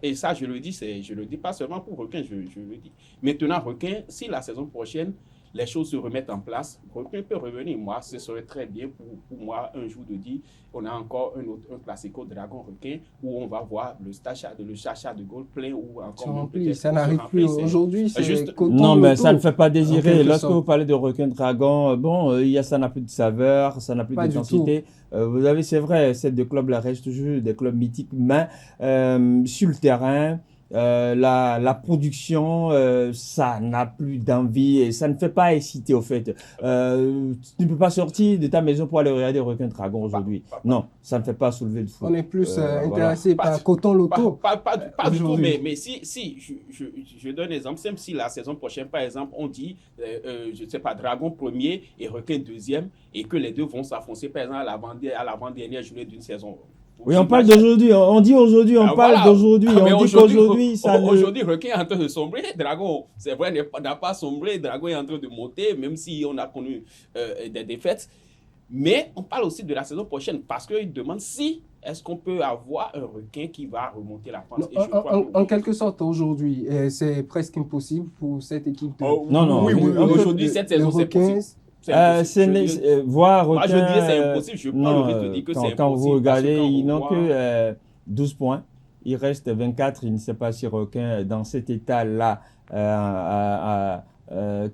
Et ça, je le dis pas seulement pour Requin, je le dis. Maintenant, Requin, si la saison prochaine, les choses se remettent en place, Requin peut revenir. Moi, ce serait très bien pour moi un jour de dire, on a encore un classico Dragon Requin où on va voir le Chacha de Gaulle plein ou encore ça n'arrive plus aujourd'hui. Non, mais ça ne fait pas désirer. Lorsque vous parlez de Requin Dragon, ça n'a plus de saveur, ça n'a plus d'intensité. Vous avez, c'est vrai, ces deux clubs-là restent toujours des clubs mythiques, mais sur le terrain, la production, ça n'a plus d'envie et ça ne fait pas exciter au fait. Tu ne peux pas sortir de ta maison pour aller regarder Requin Dragon aujourd'hui. Non, ça ne fait pas soulever de foot. On est plus intéressé par Coton Loto. Pas du tout, mais si je donne un exemple simple, si la saison prochaine, par exemple, on dit, je ne sais pas, Dragon premier et Requin deuxième et que les deux vont s'enfoncer, par exemple, à l'avant-dernière journée d'une saison. Oui, on parle d'aujourd'hui. On dit aujourd'hui, on parle d'aujourd'hui. On dit qu'aujourd'hui, ça aujourd'hui, Requin est en train de sombrer. Dragon, c'est vrai, n'a pas sombré. Dragon est en train de monter, même si on a connu des défaites. Mais on parle aussi de la saison prochaine parce qu'il demande si est-ce qu'on peut avoir un Requin qui va remonter la pente. En quelque sorte, aujourd'hui, c'est presque impossible pour cette équipe. Non. Oui, aujourd'hui, cette saison, c'est possible. Voir Requin, moi, je dis c'est impossible. Je parle, je te dis que c'est impossible. Quand vous regardez, ils n'ont que 12 points. Il reste 24. Je ne sais pas si Requin, dans cet état-là,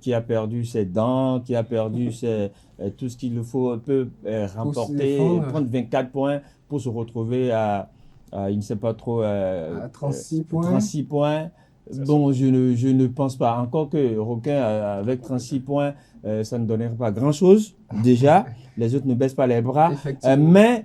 qui a perdu ses dents, qui a perdu tout ce qu'il le faut, peut remporter, prendre 24 points pour se retrouver à il ne sait pas trop, à 36 points. 36 points. Bon, je ne pense pas. Encore que Requin, avec 36 points, ça ne donnerait pas grand-chose. Déjà, les autres ne baissent pas les bras. Mais,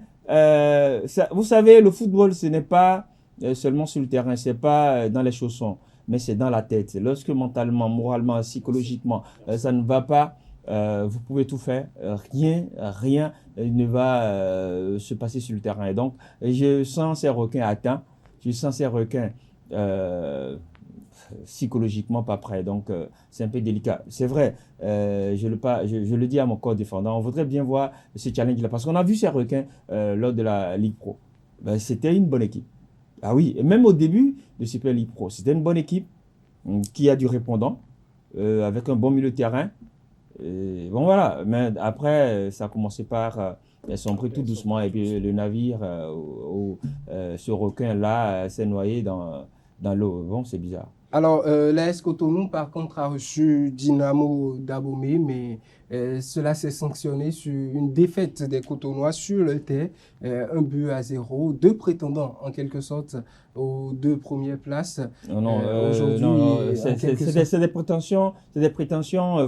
vous savez, le football, ce n'est pas seulement sur le terrain, ce n'est pas dans les chaussons, mais c'est dans la tête. Lorsque mentalement, moralement, psychologiquement, ça ne va pas, vous pouvez tout faire. Rien ne va se passer sur le terrain. Et donc, je sens ces requins atteints. Je sens ces requins psychologiquement pas prêt, donc c'est un peu délicat. C'est vrai, je le dis à mon corps défendant, on voudrait bien voir ce challenge-là, parce qu'on a vu ces requins lors de la Ligue Pro. C'était une bonne équipe. Ah oui, et même au début de Super League Pro, c'était une bonne équipe qui a du répondant, avec un bon milieu de terrain. Et bon voilà, mais après, ça a commencé par sombrer tout doucement, et puis le navire, ce requin-là, s'est noyé dans l'eau. Bon, c'est bizarre. Alors, l'AS Cotonou, par contre, a reçu Dynamo d'Abomey, mais cela s'est sanctionné sur une défaite des Cotonois sur le terre, 1-0, deux prétendants, en quelque sorte, aux deux premières places. Aujourd'hui, c'est des prétentions,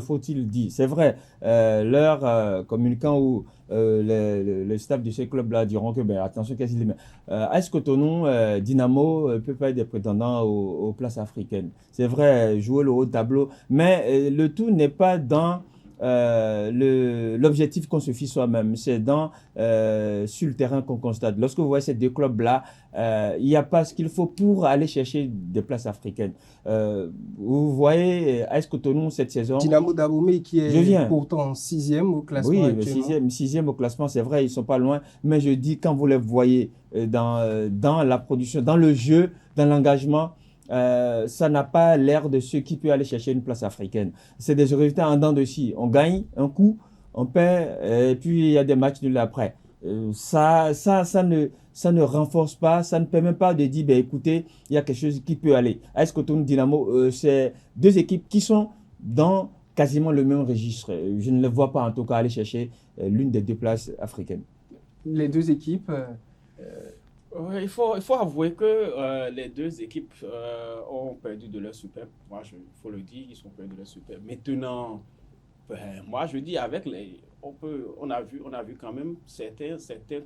faut-il dire. C'est vrai, leur communicant ou le staff de ces clubs-là diront que, attention, qu'est-ce qu'il dit, AS Cotonou, Dynamo ne peut pas être des prétendants aux places africaines. C'est vrai, jouer le haut tableau, mais le tout n'est pas dans l'objectif qu'on se fixe soi-même, c'est sur le terrain qu'on constate. Lorsque vous voyez ces deux clubs-là, il n'y a pas ce qu'il faut pour aller chercher des places africaines. Vous voyez AS Cotonou cette saison. Dynamo d'Abomey qui est pourtant 6e au classement. Oui, 6e au classement, c'est vrai, ils ne sont pas loin. Mais je dis, quand vous les voyez dans la production, dans le jeu, dans l'engagement, ça n'a pas l'air de ceux qui peuvent aller chercher une place africaine. C'est des résultats en dents de scie. On gagne un coup, on perd, et puis il y a des matchs nuls après. ça ne renforce pas, ça ne permet pas de dire, ben, écoutez, il y a quelque chose qui peut aller. AS Cotonou Dynamo, c'est deux équipes qui sont dans quasiment le même registre. Je ne les vois pas en tout cas aller chercher l'une des deux places africaines. Les deux équipes, Il faut avouer que les deux équipes ont perdu de leur superbe. Moi, il faut le dire, ils ont perdu de leur superbe. Maintenant, moi, je dis, on a vu quand même certains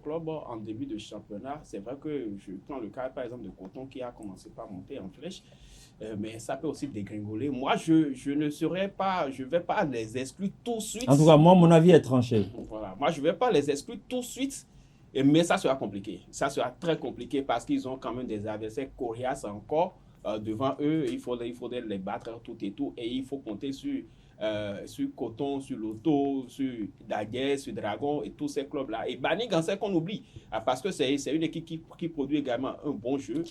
clubs en début de championnat. C'est vrai que je prends le cas, par exemple, de Coton qui a commencé par monter en flèche. Mais ça peut aussi dégringoler. Moi, je ne vais pas les exclure tout de suite. En tout cas, moi, mon avis est tranché. Voilà. Moi, je ne vais pas les exclure tout de suite. Mais ça sera compliqué. Ça sera très compliqué parce qu'ils ont quand même des adversaires coriaces encore devant eux. Il faudrait les battre tout et tout. Et il faut compter sur Coton, sur Loto, sur Daguerre, sur Dragon et tous ces clubs-là. Et Bani Gansé qu'on oublie, parce que c'est une équipe qui produit également un bon jeu.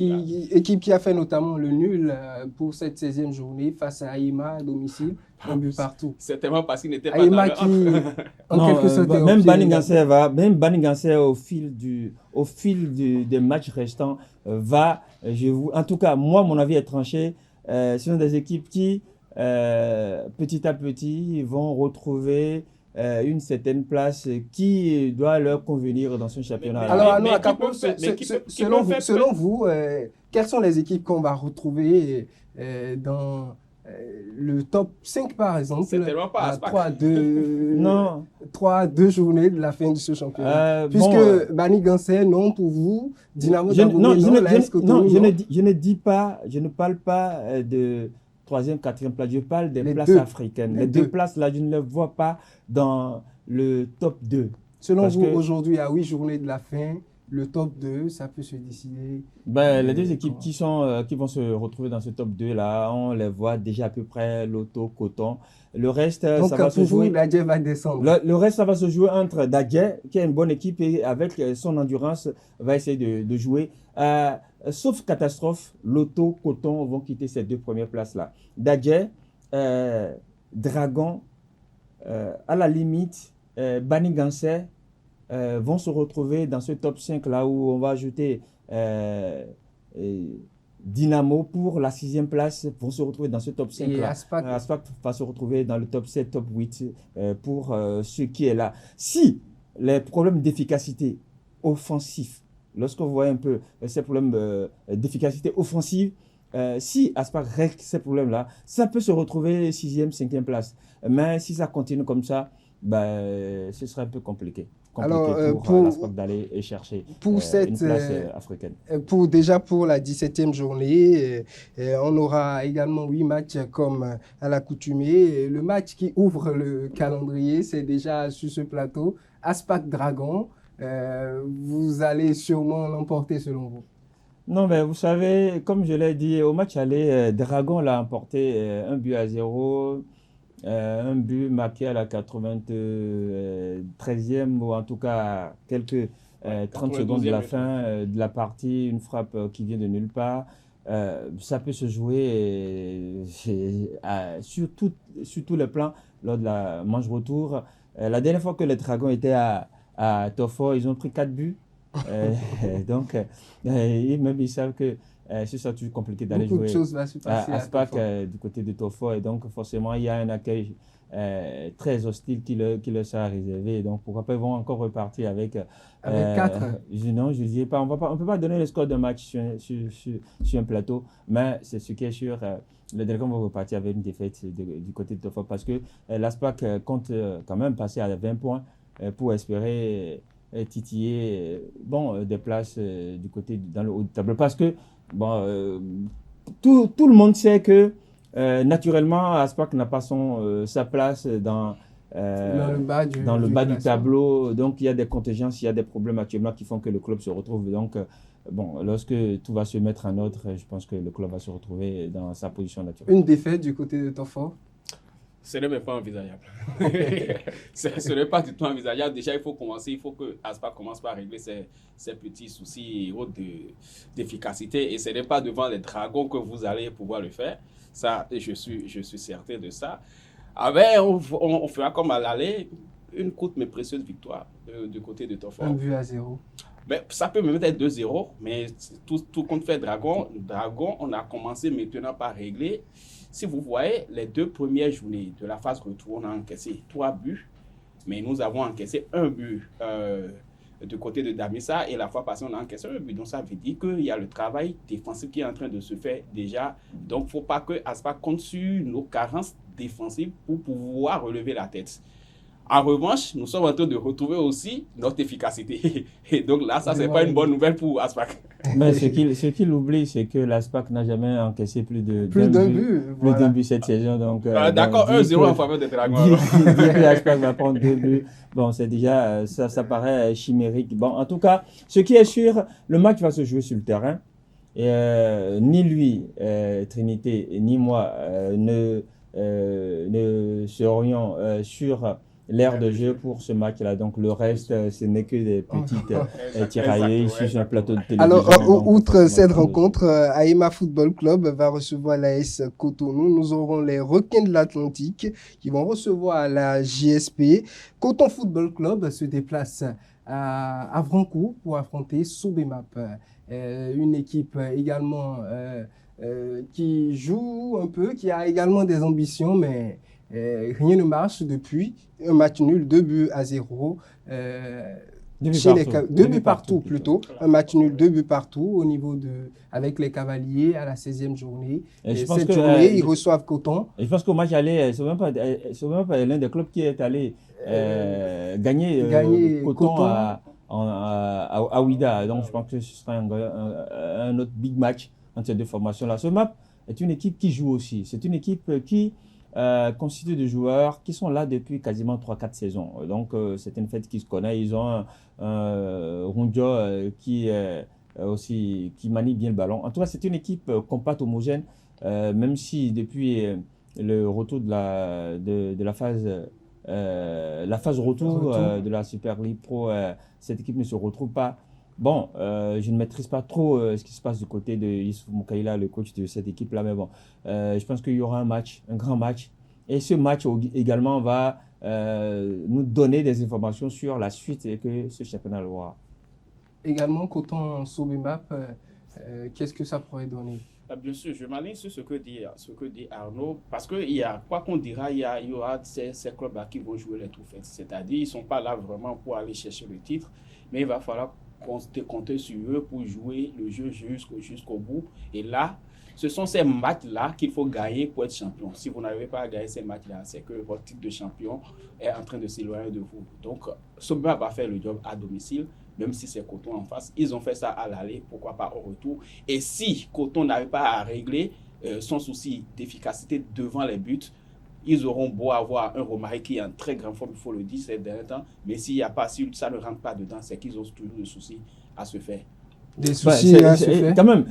Équipe qui a fait notamment le nul pour cette 16e journée face à Aïma à domicile, un but partout. Certainement parce qu'il n'était pas Aïma dans le qui, en quelque sorte, même Bani Gansé au fil des matchs restants en tout cas, moi, mon avis est tranché. Ce sont des équipes qui petit à petit, ils vont retrouver une certaine place qui doit leur convenir dans ce championnat. Alors, selon vous, quelles sont les équipes qu'on va retrouver dans le top 5 par exemple, à 3-2 journées de la fin de ce championnat? Puisque Bani Gansé, non pour vous, Dynamo d'Abomey, non, l'AS Cotonou, je ne parle pas de 3e, 4e place, je parle des places africaines. Les deux places là, je ne les vois pas dans le top 2. Selon vous, aujourd'hui, à 8 journées de la fin, le top 2, ça peut se décider. Les deux équipes qui vont se retrouver dans ce top 2 là, on les voit déjà à peu près Loto, Coton. Le reste, donc, ça va se jouer. Daguerre va descendre. Le reste, ça va se jouer entre Daguerre, qui est une bonne équipe et avec son endurance, va essayer de jouer. Sauf catastrophe, Loto, Coton vont quitter ces deux premières places-là. Daguerre, Dragon, à la limite, Bani Gansé vont se retrouver dans ce top 5 là où on va ajouter Dynamo pour la 6e place, vont se retrouver dans ce top 5 là. Aspac va se retrouver dans le top 7, top 8 pour ce qui est là. Si les problèmes d'efficacité offensif, lorsqu'on voit un peu ces problèmes d'efficacité offensive, si Aspac règle ces problèmes-là, ça peut se retrouver 6e, 5e place. Mais si ça continue comme ça, ce serait un peu compliqué pour Aspac d'aller chercher une place africaine. Pour la 17e journée, on aura également 8 matchs comme à l'accoutumée. Le match qui ouvre le calendrier, c'est déjà sur ce plateau, Aspac Dragon. Vous allez sûrement l'emporter selon vous? Non, mais vous savez, comme je l'ai dit, au match aller, Dragon l'a emporté 1-0, un but marqué à la 93e ou en tout cas quelques 30 secondes de la fin de la partie, une frappe qui vient de nulle part. Ça peut se jouer sur tous les plans lors de la manche retour. La dernière fois que les Dragons étaient à Tofo, ils ont pris 4 buts. Donc, ils savent que c'est ça toujours compliqué d'aller jouer à Aspac du côté de Tofo. Et donc, forcément, il y a un accueil très hostile qui leur sera réservé. Donc, pourquoi pas, ils vont encore repartir avec 4. Non, je ne dirais pas. On ne peut pas donner le score d'un match sur un plateau, mais c'est ce qui est sûr. Les Dragons vont repartir avec une défaite du côté de Tofo parce que l'Aspac compte quand même passer à 20 points pour espérer titiller des places du côté dans le haut du tableau. Parce que tout le monde sait que naturellement, Aspac n'a pas sa place dans le bas du tableau. Donc, il y a des contingences, il y a des problèmes actuellement qui font que le club se retrouve. Donc, lorsque tout va se mettre en ordre, je pense que le club va se retrouver dans sa position naturelle. Une défaite du côté de Tofo? Ce n'est même pas envisageable. Ce n'est pas du tout envisageable. Déjà, il faut que Aspac commence par régler ses petits soucis d'efficacité. Et ce n'est pas devant les Dragons que vous allez pouvoir le faire. Ça, je suis certain de ça. On fera comme à l'aller. une courte mais précieuse victoire du côté de Toffort. 1-0. Ben, ça peut même être 2-0, mais tout compte fait Dragon, on a commencé maintenant par régler. Si vous voyez, les 2 premières journées de la phase retour, on a encaissé 3 buts, mais nous avons encaissé 1 but du côté de Damissa et la fois passée, on a encaissé 1 but. Donc, ça veut dire qu'il y a le travail défensif qui est en train de se faire déjà. Donc, il ne faut pas que Aspac compte sur nos carences défensives pour pouvoir relever la tête. En revanche, nous sommes en train de retrouver aussi notre efficacité. Et donc là, ça, ce n'est pas une bonne nouvelle pour Aspac. Mais ce qu'il oublie, c'est que l'Aspac n'a jamais encaissé plus d'un but cette saison. Donc, d'accord, 1-0 en faveur des Dragons. Dire que l'Aspac va prendre 2 buts, bon, c'est déjà, ça paraît chimérique. Bon, en tout cas, ce qui est sûr, le match va se jouer sur le terrain. Et ni lui, Trinité, ni moi ne serions sur l'aire de jeu pour ce match-là. Donc, le reste, ce n'est que des petites tiraillées ici sur un plateau de télévision. Alors, outre cette rencontre, Aïma Football Club va recevoir l'AS Cotonou. Nous aurons les Requins de l'Atlantique qui vont recevoir la JSP. Coton Football Club se déplace à Vrancourt pour affronter Soubemap. Une équipe également qui joue un peu, qui a également des ambitions, mais rien ne marche depuis. Un match nul, 2-0. 2 buts partout plutôt. Un match nul, 2 buts partout au niveau avec les Cavaliers à la 16e journée. Et cette journée, ils reçoivent Coton. Et je pense qu'au match aller, ce n'est même pas l'un des clubs qui est allé gagner Coton à Ouida. Donc je pense que ce sera un autre big match entre ces deux formations-là. Ce map est une équipe qui joue aussi. C'est une équipe qui constituée de joueurs qui sont là depuis quasiment 3-4 saisons. Donc, c'est une fête qui se connaît. Ils ont un Rundjo qui manie bien le ballon. En tout cas, c'est une équipe compacte, homogène, même si depuis le retour de la phase retour de la Super League Pro, cette équipe ne se retrouve pas. Bon, je ne maîtrise pas trop ce qui se passe du côté de Youssouf Moukaïla, le coach de cette équipe-là, mais bon, je pense qu'il y aura un grand match. Et ce match également va nous donner des informations sur la suite et que ce championnat aura. Également, Coton Soubemap, qu'est-ce que ça pourrait donner? Bien sûr, je m'aligne sur ce que dit Arnaud, parce que quoi qu'on dira, il y aura ces clubs-là qui vont jouer les trophées. C'est-à-dire, ils ne sont pas là vraiment pour aller chercher le titre, mais il va falloir compter sur eux pour jouer le jeu jusqu'au bout. Et là, ce sont ces matchs-là qu'il faut gagner pour être champion. Si vous n'arrivez pas à gagner ces matchs-là, c'est que votre titre de champion est en train de s'éloigner de vous. Donc, Soubemap va faire le job à domicile, même si c'est Coton en face. Ils ont fait ça à l'aller, pourquoi pas au retour. Et si Coton n'arrive pas à régler son souci d'efficacité devant les buts, ils auront beau avoir un Romari qui est en très grande forme, il faut le dire, ces derniers temps. Mais si ça ne rentre pas dedans, c'est qu'ils ont toujours des soucis à se faire. Des soucis à se faire. Quand même,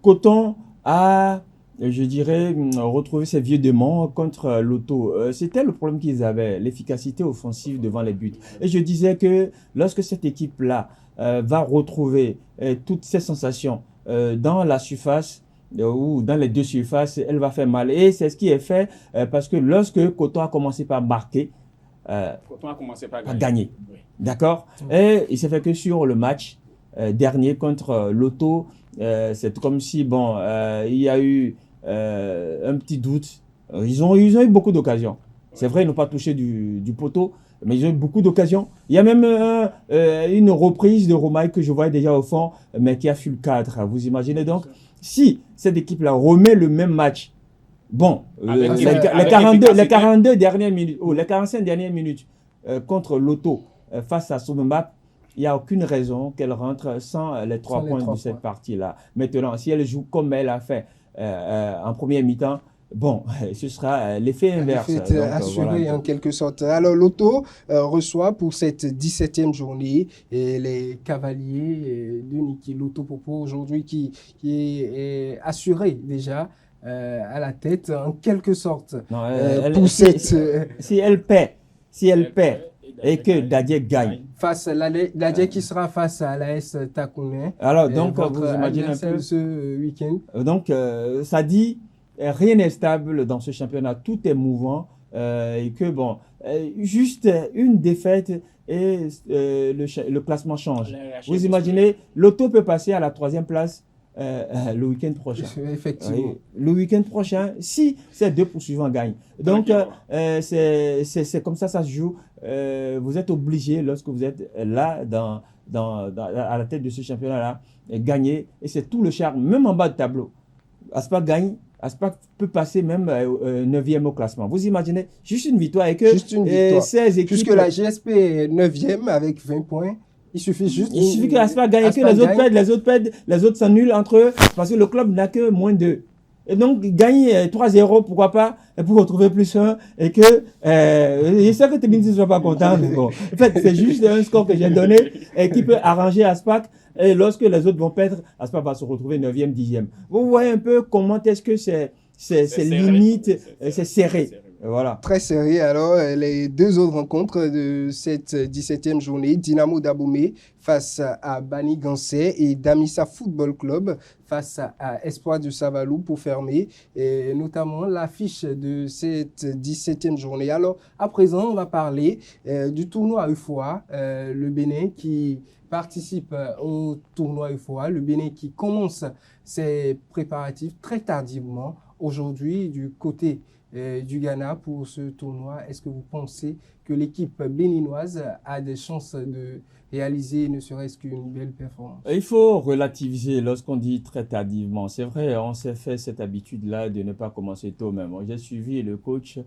Coton a, je dirais, retrouvé ses vieux démons contre Lotto. C'était le problème qu'ils avaient, l'efficacité offensive devant les buts. Et je disais que lorsque cette équipe-là va retrouver toutes ces sensations dans la surface, ou dans les deux surfaces, elle va faire mal. Et c'est ce qui est fait parce que lorsque Coton a commencé par marquer, Coton a commencé par gagner. Oui. D'accord. Et il s'est fait que sur le match dernier contre Lotto, c'est comme si, il y a eu un petit doute. Ils ont eu beaucoup d'occasions. C'est vrai, ils n'ont pas touché du poteau, mais ils ont eu beaucoup d'occasions. Il y a même une reprise de Romaï que je voyais déjà au fond, mais qui a fui le cadre. Vous imaginez donc? Si cette équipe-là remet le même match, les 45 dernières minutes contre Lotto face à Soubemap, il n'y a aucune raison qu'elle rentre sans les 3 points de cette partie-là. Maintenant, si elle joue comme elle a fait en première mi-temps, ce sera l'effet inverse. L'effet assuré en quelque sorte. Alors, Lotto reçoit pour cette 17e journée les Cavaliers de Niki Lotto Popo aujourd'hui qui est assuré déjà à la tête en quelque sorte. Non, si elle paie et que Dadié gagne. Dadié qui sera face à l'AS Takouné. Alors, donc, vous imaginez un peu ce week-end. Donc, ça dit rien n'est stable dans ce championnat, tout est mouvant et que juste une défaite et le classement change. Vous imaginez, l'Auto peut passer à la 3e place le week-end prochain. Effectivement. Le week-end prochain, si ces 2 poursuivants gagnent. Donc, c'est comme ça se joue. Vous êtes obligé, lorsque vous êtes là, à la tête de ce championnat-là, gagner. Et c'est tout le charme, même en bas de tableau. Aspac gagne. Aspac peut passer même 9e au classement. Vous imaginez, juste une victoire et que 16 équipes... Puisque la GSP est 9e avec 20 points, il suffit que Aspac gagne et que les autres perdent, les autres s'annulent entre eux parce que le club n'a que moins 2. Et donc, gagner 3-0, pourquoi pas, pour retrouver plus 1 et que... je sais que Tébini ne soit pas content, mais bon. En fait, c'est juste un score que j'ai donné et qui peut arranger Aspac. Et lorsque les autres vont perdre, Aspac va se retrouver 9e, 10e. Vous voyez un peu comment est-ce que c'est limite, c'est serré. Voilà. Très serré. Alors, les 2 autres rencontres de cette 17e journée, Dynamo d'Abomey face à Bani Gansé et Damissa Football Club face à Espoir de Savalou pour fermer, et notamment l'affiche de cette 17e journée. Alors, à présent, on va parler du tournoi UFOA, le Bénin qui participe au tournoi UFOA, le Bénin qui commence ses préparatifs très tardivement aujourd'hui du côté du Ghana pour ce tournoi. Est-ce que vous pensez que l'équipe béninoise a des chances de réaliser ne serait-ce qu'une belle performance? Il faut relativiser lorsqu'on dit très tardivement. C'est vrai, on s'est fait cette habitude-là de ne pas commencer tôt même. J'ai suivi le coach.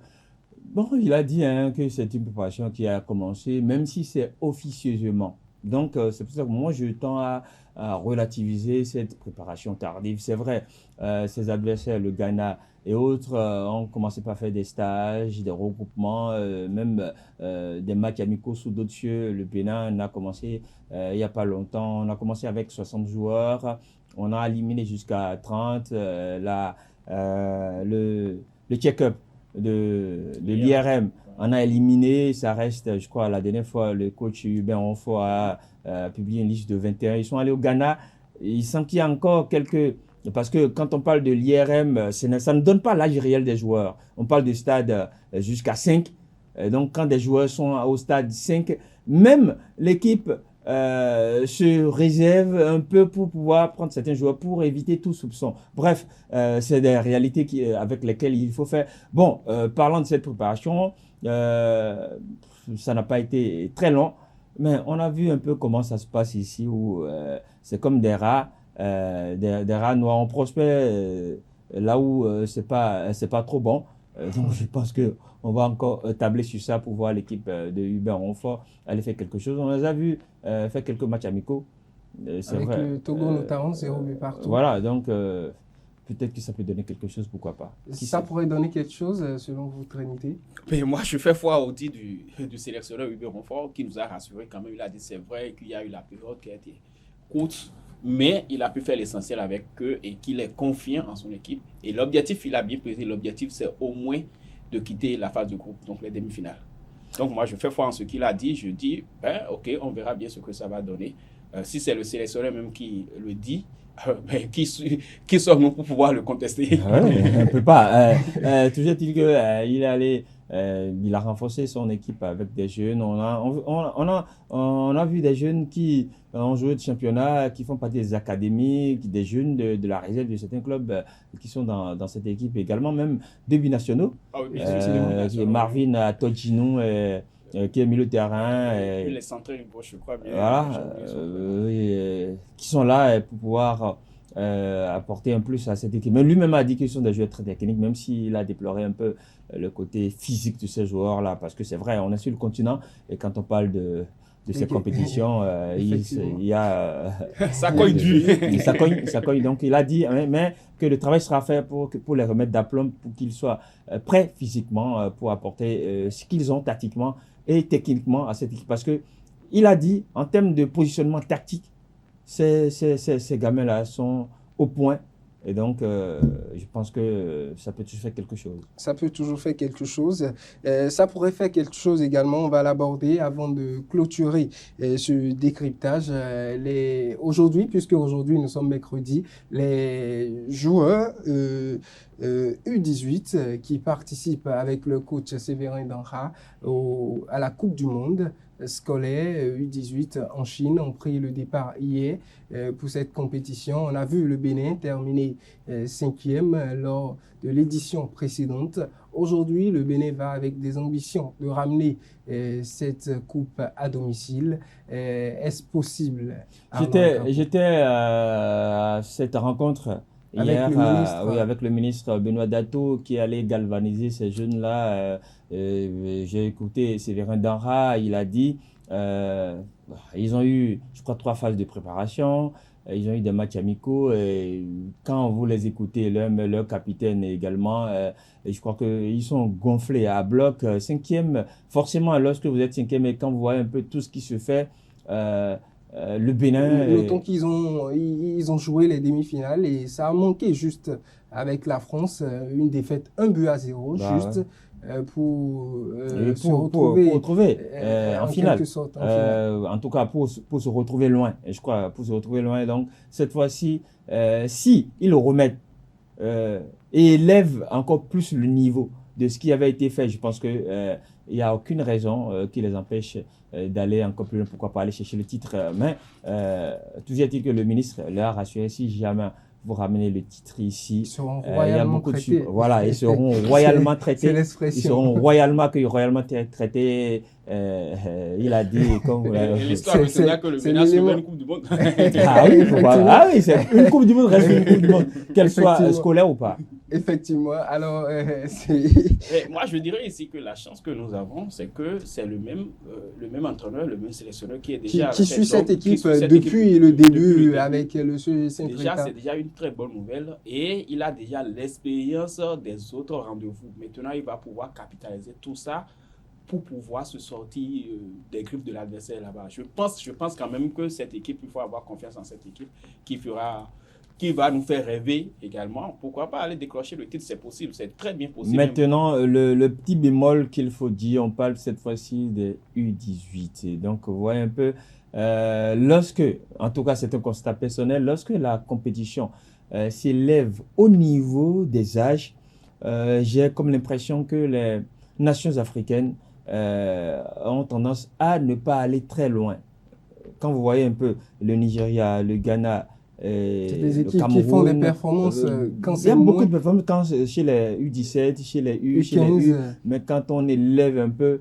Bon, il a dit que c'est une préparation qui a commencé, même si c'est officieusement. Donc, c'est pour ça que moi, je tends à relativiser cette préparation tardive. C'est vrai, ses adversaires, le Ghana et autres, ont commencé par faire des stages, des regroupements, même des matchs amicaux sous d'autres cieux. Le Bénin a commencé il n'y a pas longtemps. On a commencé avec 60 joueurs. On a éliminé jusqu'à 30. Le check-up de l'IRM, on a éliminé. Ça reste, je crois, la dernière fois, le coach Hubert Ronfort a publié une liste de 21. Ils sont allés au Ghana. Il semble qu'il y a encore quelques... Parce que quand on parle de l'IRM, ça ne donne pas l'âge réel des joueurs. On parle de stade jusqu'à 5. Donc, quand des joueurs sont au stade 5, même l'équipe se réserve un peu pour pouvoir prendre certains joueurs pour éviter tout soupçon. Bref, c'est des réalités avec lesquelles il faut faire. Bon, parlant de cette préparation, ça n'a pas été très long, mais on a vu un peu comment ça se passe ici, où c'est comme des rats. Des rats noirs, on prospère là où c'est pas trop bon. Donc je pense qu'on va encore tabler sur ça pour voir l'équipe de Hubert Ronfort aller faire quelque chose. On les a vus faire quelques matchs amicaux. Avec vrai. Le Togo notamment, 0 but partout. Voilà, donc peut-être que ça peut donner quelque chose, pourquoi pas. Ça pourrait donner quelque chose selon vous, Trinité? Mais moi, je fais foi au dit du sélectionneur Hubert Ronfort qui nous a rassuré quand même. Il a dit c'est vrai qu'il y a eu la période qui a été courte, mais il a pu faire l'essentiel avec eux et qu'il est confiant en son équipe. Et l'objectif, il a bien précisé, l'objectif, c'est au moins de quitter la phase de groupe, donc les demi-finales. Donc moi, je fais foi en ce qu'il a dit. Je dis, ok, on verra bien ce que ça va donner. Si c'est le sélectionneur même qui le dit, qui sommes-nous pour pouvoir le contester? On ne peut pas. Toujours dit qu'il est allé... il a renforcé son équipe avec des jeunes. On a vu des jeunes qui ont joué de championnat, qui font partie des académies, des jeunes de la réserve de certains clubs qui sont dans cette équipe également, même deux binationaux. Marvin Atodjinou, qui est milieu de terrain. Les centrales, je crois bien. Voilà, qui sont là pour pouvoir apporter un plus à cette équipe. Mais lui-même a dit qu'ils sont des joueurs très techniques, même s'il a déploré un peu le côté physique de ces joueurs-là, parce que c'est vrai, on est sur le continent, et quand on parle de ces compétitions, il y a... ça cogne dur. Ça cogne. Donc il a dit mais que le travail sera fait pour les remettre d'aplomb, pour qu'ils soient prêts physiquement pour apporter ce qu'ils ont tactiquement et techniquement à cette équipe. Parce qu'il a dit, en termes de positionnement tactique, ces gamins-là sont au point Et donc, je pense que ça peut toujours faire quelque chose. Ça peut toujours faire quelque chose. Ça pourrait faire quelque chose également. On va l'aborder avant de clôturer ce décryptage. Aujourd'hui, puisque aujourd'hui nous sommes mercredi, les joueurs U18 qui participent avec le coach Séverin Danha à la Coupe du Monde scolaire U18 en Chine ont pris le départ hier pour cette compétition. On a vu le Bénin terminer 5e lors de l'édition précédente. Aujourd'hui, le Bénin va avec des ambitions de ramener cette coupe à domicile. Est-ce possible? J'étais à cette rencontre hier avec le ministre Benoît Dato qui allait galvaniser ces jeunes-là. J'ai écouté Séverin Danha, il a dit ils ont eu, je crois, 3 phases de préparation. Ils ont eu des matchs amicaux et quand vous les écoutez, leur capitaine également, je crois qu'ils sont gonflés à bloc. 5e, forcément, lorsque vous êtes 5e et quand vous voyez un peu tout ce qui se fait, le Bénin... Notons qu'ils ont joué les demi-finales et ça a manqué juste avec la France, une défaite 1-0 juste. Ouais. Pour se retrouver en finale. En tout cas, pour se retrouver loin. Et je crois, pour se retrouver loin. Donc, cette fois-ci, si ils le remettent et élèvent encore plus le niveau de ce qui avait été fait, je pense qu'il n'y a aucune raison qui les empêche d'aller encore plus loin. Pourquoi pas aller chercher le titre. Mais toujours est-il que le ministre leur a rassuré, si jamais vous ramenez le titre ici. Ils seront royalement traités. Voilà, ils seront royalement traités. C'est l'expression. Ils seront royalement traités. Il a dit, comme vous l'avez dit. L'histoire là que le Bénin sauve une Coupe du Monde. Ah oui, c'est une Coupe du Monde reste une Coupe du Monde, qu'elle soit scolaire ou pas. Effectivement. Alors, moi, je dirais ici que la chance que nous avons, c'est que c'est le même entraîneur, le même sélectionneur qui est déjà... Qui suit cette équipe depuis le début avec le Saint-Rita. Déjà, c'est déjà une très bonne nouvelle et il a déjà l'expérience des autres rendez-vous. Maintenant, il va pouvoir capitaliser tout ça pour pouvoir se sortir des griffes de l'adversaire là-bas. Je pense quand même que cette équipe, il faut avoir confiance en cette équipe qui va nous faire rêver également. Pourquoi pas aller décrocher le titre, c'est possible, c'est très bien possible. Maintenant, le petit bémol qu'il faut dire, on parle cette fois-ci des U18. Et donc, vous voyez un peu, lorsque, en tout cas c'est un constat personnel, lorsque la compétition s'élève au niveau des âges, j'ai comme l'impression que les nations africaines ont tendance à ne pas aller très loin. Quand vous voyez un peu le Nigeria, le Ghana, c'est des équipes qui font des performances quand c'est il y a beaucoup de performances chez les U17, chez les U, chez les U, mais quand on élève un peu,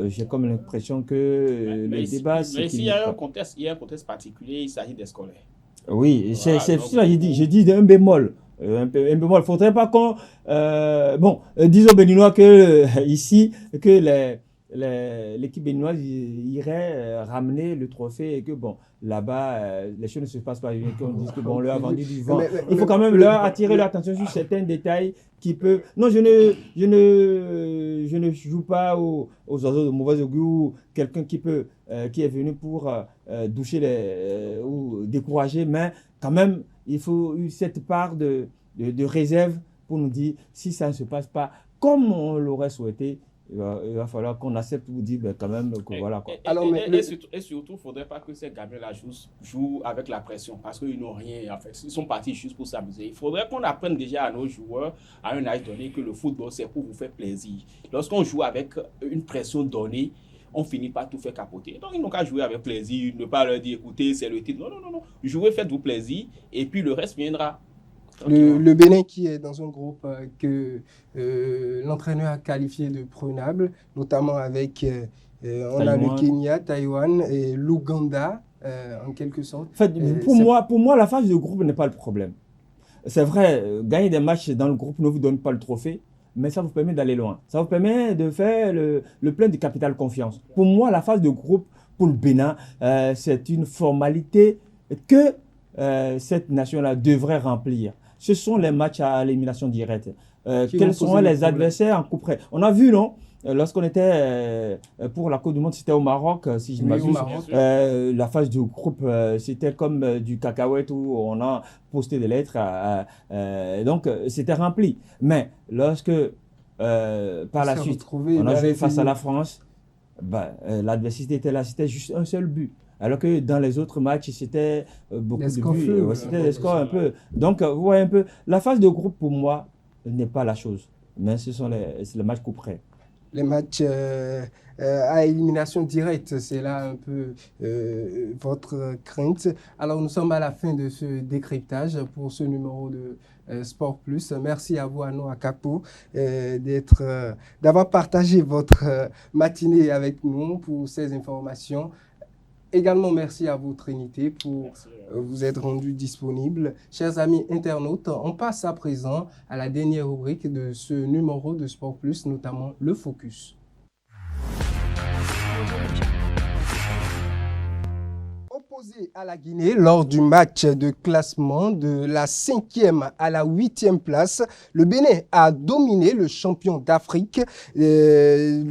j'ai comme l'impression que le débat... Mais s'il y a un contexte particulier, il s'agit des scolaires. Oui, voilà, c'est ça, j'ai dit un bémol. Un bémol. Faudrait pas qu'on... disons béninois que ici, que l'équipe béninoise irait ramener le trophée et que là-bas, les choses ne se passent pas bien, qu'on dise que on leur a vendu du vent. Il faut quand même leur attirer leur attention sur certains détails qui peuvent... Non, je ne joue pas aux oiseaux de mauvais augure ou quelqu'un qui est venu pour doucher ou décourager, mais quand même, il faut cette part de réserve pour nous dire si ça ne se passe pas comme on l'aurait souhaité. Il va falloir qu'on accepte ou dire quand même que voilà quoi. Et surtout, il ne faudrait pas que ces gamins-là jouent avec la pression parce qu'ils n'ont rien en fait. Ils sont partis juste pour s'amuser. Il faudrait qu'on apprenne déjà à nos joueurs à un âge donné que le football c'est pour vous faire plaisir. Lorsqu'on joue avec une pression donnée, on finit par tout faire capoter. Donc ils n'ont qu'à jouer avec plaisir, ne pas leur dire écoutez c'est le titre. Non. Jouez, faites-vous plaisir et puis le reste viendra. Le Bénin qui est dans un groupe que l'entraîneur a qualifié de prenable, notamment avec on a le Kenya, Taïwan et l'Ouganda en quelque sorte. En fait, pour moi, la phase de groupe n'est pas le problème. C'est vrai, gagner des matchs dans le groupe ne vous donne pas le trophée, mais ça vous permet d'aller loin. Ça vous permet de faire le plein de capital confiance. Pour moi, la phase de groupe pour le Bénin, c'est une formalité que cette nation-là devrait remplir. Ce sont les matchs à élimination directe. Quels sont les adversaires en coup près? On a vu, non? lorsqu'on était pour la Coupe du Monde, c'était au Maroc, si je ne m'abuse. La phase de groupe, c'était comme du cacahuète où on a posté des lettres. Donc, c'était rempli. Mais lorsque, par la suite, on a joué face à la France, l'adversité était là, c'était juste un seul but. Alors que dans les autres matchs, c'était beaucoup de buts. C'était des scores un peu. Donc, vous voyez un peu, la phase de groupe, pour moi, n'est pas la chose. Mais c'est les matchs coup près. Les matchs à élimination directe, c'est là un peu votre crainte. Alors, nous sommes à la fin de ce décryptage pour ce numéro de Sport Plus. Merci à vous, Arnaud Akapo, d'avoir partagé votre matinée avec nous pour ces informations. Également, merci à vous, Trinité, pour vous être rendu disponible. Chers amis internautes, on passe à présent à la dernière rubrique de ce numéro de Sport Plus, notamment le Focus. Opposé à la Guinée lors du match de classement de la 5e à la 8e place, le Bénin a dominé le champion d'Afrique des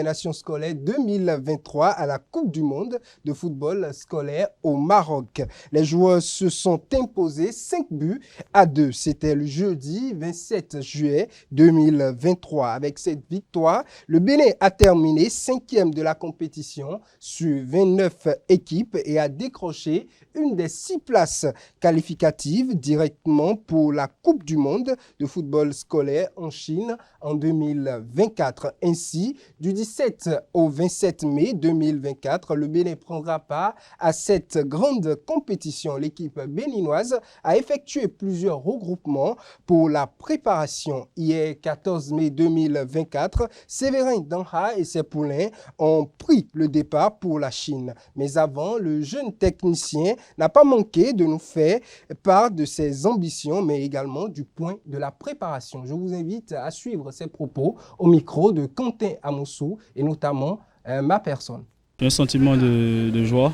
nations scolaires 2023 à la Coupe du monde de football scolaire au Maroc. Les joueurs se sont imposés 5-2. C'était le jeudi 27 juillet 2023. Avec cette victoire, le Bénin a terminé 5e de la compétition sur 29 équipes et a décroché une des 6 places qualificatives directement pour la Coupe du monde de football scolaire en Chine en 2024. Ainsi, du 17 au 27 mai 2024, le Bénin prendra part à cette grande compétition. L'équipe béninoise a effectué plusieurs regroupements pour la préparation. Hier, 14 mai 2024, Séverin Danha et ses poulains ont pris le départ pour la Chine. Mais avant, le jeune technicien n'a pas manqué de nous faire part de ses ambitions, mais également du point de la préparation. Je vous invite à suivre ses propos au micro de Quentin Amoussou et notamment ma personne. J'ai un sentiment de joie,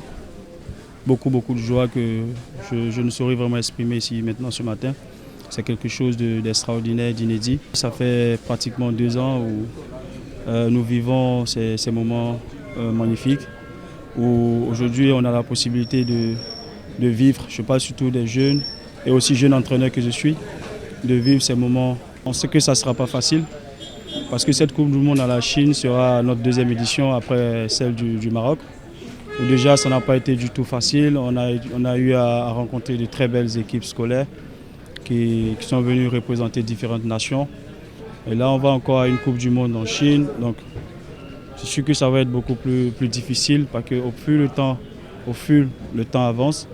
beaucoup de joie que je ne saurais vraiment exprimer ici maintenant ce matin. C'est quelque chose d'extraordinaire, d'inédit. Ça fait pratiquement 2 ans où nous vivons ces moments magnifiques, où aujourd'hui on a la possibilité de vivre, je parle surtout des jeunes et aussi jeunes entraîneurs que je suis, de vivre ces moments. On sait que ça ne sera pas facile parce que cette Coupe du monde à la Chine sera notre 2e édition après celle du Maroc. Où déjà ça n'a pas été du tout facile, on a eu à rencontrer de très belles équipes scolaires qui sont venues représenter différentes nations. Et là on va encore à une Coupe du monde en Chine, donc je suis sûr que ça va être beaucoup plus difficile parce qu'au fur le temps avance,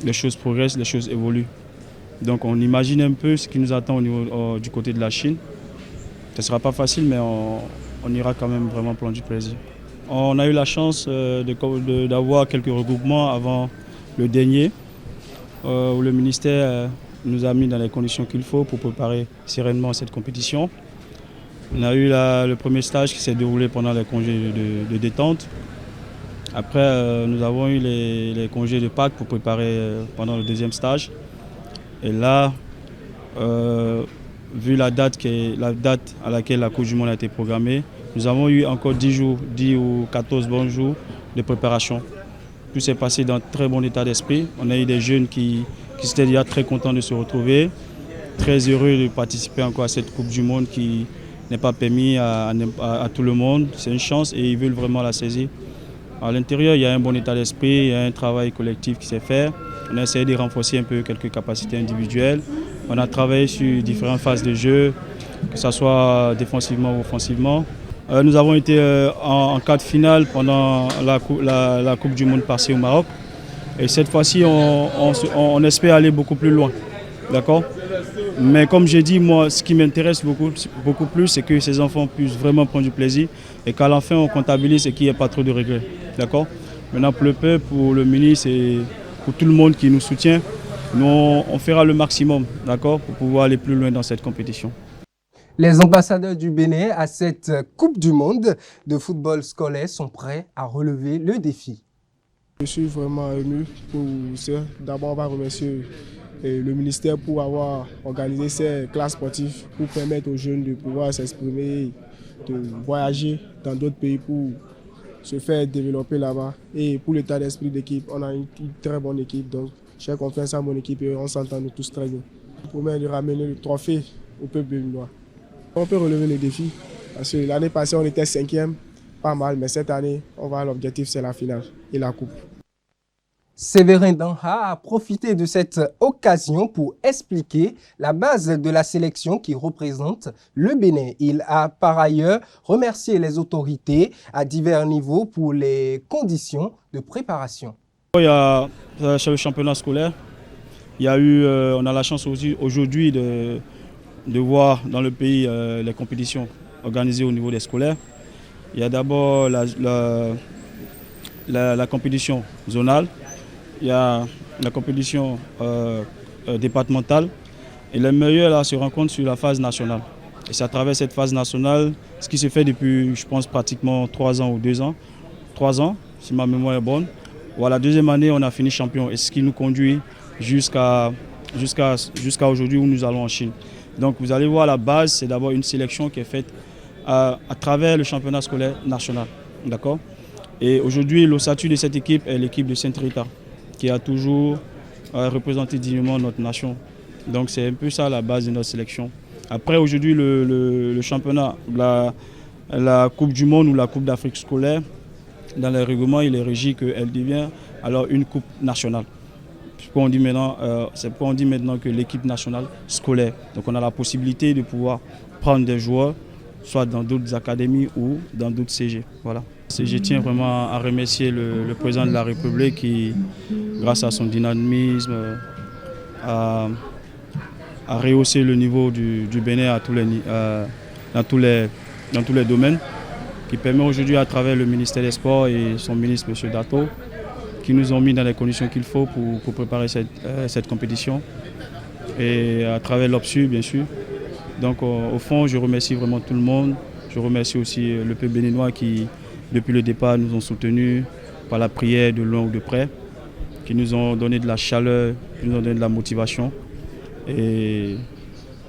les choses progressent, les choses évoluent. Donc on imagine un peu ce qui nous attend du côté de la Chine. Ce ne sera pas facile, mais on ira quand même vraiment prendre du plaisir. On a eu la chance d'avoir quelques regroupements avant le dernier, où le ministère nous a mis dans les conditions qu'il faut pour préparer sereinement cette compétition. On a eu le premier stage qui s'est déroulé pendant les congés de détente. Après, nous avons eu les congés de Pâques pour préparer pendant le 2e stage. Et là, vu la date à laquelle la Coupe du monde a été programmée, nous avons eu encore 10 ou 14 bons jours de préparation. Tout s'est passé dans un très bon état d'esprit. On a eu des jeunes qui étaient déjà très contents de se retrouver, très heureux de participer encore à cette Coupe du monde qui n'est pas permis à tout le monde. C'est une chance et ils veulent vraiment la saisir. À l'intérieur, il y a un bon état d'esprit, il y a un travail collectif qui s'est fait. On a essayé de renforcer un peu quelques capacités individuelles. On a travaillé sur différentes phases de jeu, que ce soit défensivement ou offensivement. Nous avons été en quart de finale pendant la Coupe du monde passée au Maroc. Et cette fois-ci, on espère aller beaucoup plus loin. D'accord ? Mais comme j'ai dit, moi, ce qui m'intéresse beaucoup plus, c'est que ces enfants puissent vraiment prendre du plaisir et qu'à la fin, on comptabilise et qu'il n'y ait pas trop de regrets. D'accord ? Maintenant, pour le peuple, pour le ministre et pour tout le monde qui nous soutient, nous, on fera le maximum, d'accord, pour pouvoir aller plus loin dans cette compétition. Les ambassadeurs du Bénin à cette Coupe du monde de football scolaire sont prêts à relever le défi. Je suis vraiment ému pour ça. D'abord, on va remercier le ministère pour avoir organisé ces classes sportives pour permettre aux jeunes de pouvoir s'exprimer, de voyager dans d'autres pays pour se faire développer là-bas. Et pour l'état d'esprit d'équipe, on a une très bonne équipe. Donc, j'ai confiance en mon équipe et on s'entend tous très bien. On promet de ramener le trophée au peuple béninois. On peut relever les défis. Parce que l'année passée, on était 5e, pas mal. Mais cette année, l'objectif, c'est la finale et la coupe. Séverin Danha a profité de cette occasion pour expliquer la base de la sélection qui représente le Bénin. Il a par ailleurs remercié les autorités à divers niveaux pour les conditions de préparation. Il y a sur le championnat scolaire, on a la chance aujourd'hui de voir dans le pays les compétitions organisées au niveau des scolaires. Il y a d'abord la compétition zonale. Il y a la compétition départementale et les meilleurs là, se rencontrent sur la phase nationale. Et c'est à travers cette phase nationale, ce qui se fait depuis, je pense, pratiquement 3 ans ou 2 ans. 3 ans, si ma mémoire est bonne. Voilà, deuxième année, on a fini champion et ce qui nous conduit jusqu'à aujourd'hui où nous allons en Chine. Donc vous allez voir, la base, c'est d'abord une sélection qui est faite à travers le championnat scolaire national. D'accord ? Et aujourd'hui, le statut de cette équipe est l'équipe de Sainte-Rita, qui a toujours représenté dignement notre nation. Donc c'est un peu ça la base de notre sélection. Après aujourd'hui le championnat, la Coupe du Monde ou la Coupe d'Afrique scolaire, dans les règlements il est régi qu'elle devient alors une coupe nationale. C'est pourquoi on dit maintenant que l'équipe nationale scolaire. Donc on a la possibilité de pouvoir prendre des joueurs, soit dans d'autres académies ou dans d'autres CG. Voilà. Je tiens vraiment à remercier le président de la République qui, grâce à son dynamisme, a rehaussé le niveau du Bénin dans tous les domaines, qui permet aujourd'hui à travers le ministère des Sports et son ministre M. Dato, qui nous ont mis dans les conditions qu'il faut pour préparer cette compétition. Et à travers l'OPSU, bien sûr. Donc au fond, je remercie vraiment tout le monde. Je remercie aussi le peuple béninois qui, depuis le départ, nous ont soutenus par la prière de loin ou de près, qui nous ont donné de la chaleur, qui nous ont donné de la motivation. Et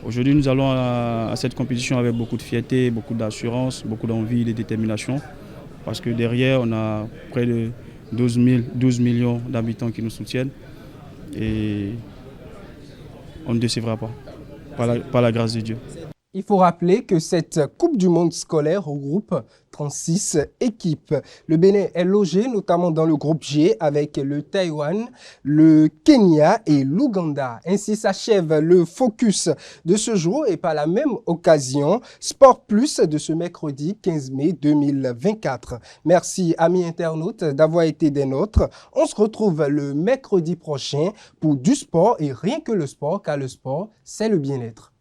aujourd'hui, nous allons à cette compétition avec beaucoup de fierté, beaucoup d'assurance, beaucoup d'envie et de détermination. Parce que derrière, on a près de 12 millions d'habitants qui nous soutiennent. Et on ne décevra pas, par la grâce de Dieu. Il faut rappeler que cette Coupe du Monde scolaire regroupe 36 équipes. Le Bénin est logé notamment dans le groupe G avec le Taïwan, le Kenya et l'Ouganda. Ainsi s'achève le focus de ce jour et par la même occasion, Sport Plus de ce mercredi 15 mai 2024. Merci amis internautes d'avoir été des nôtres. On se retrouve le mercredi prochain pour du sport et rien que le sport, car le sport, c'est le bien-être.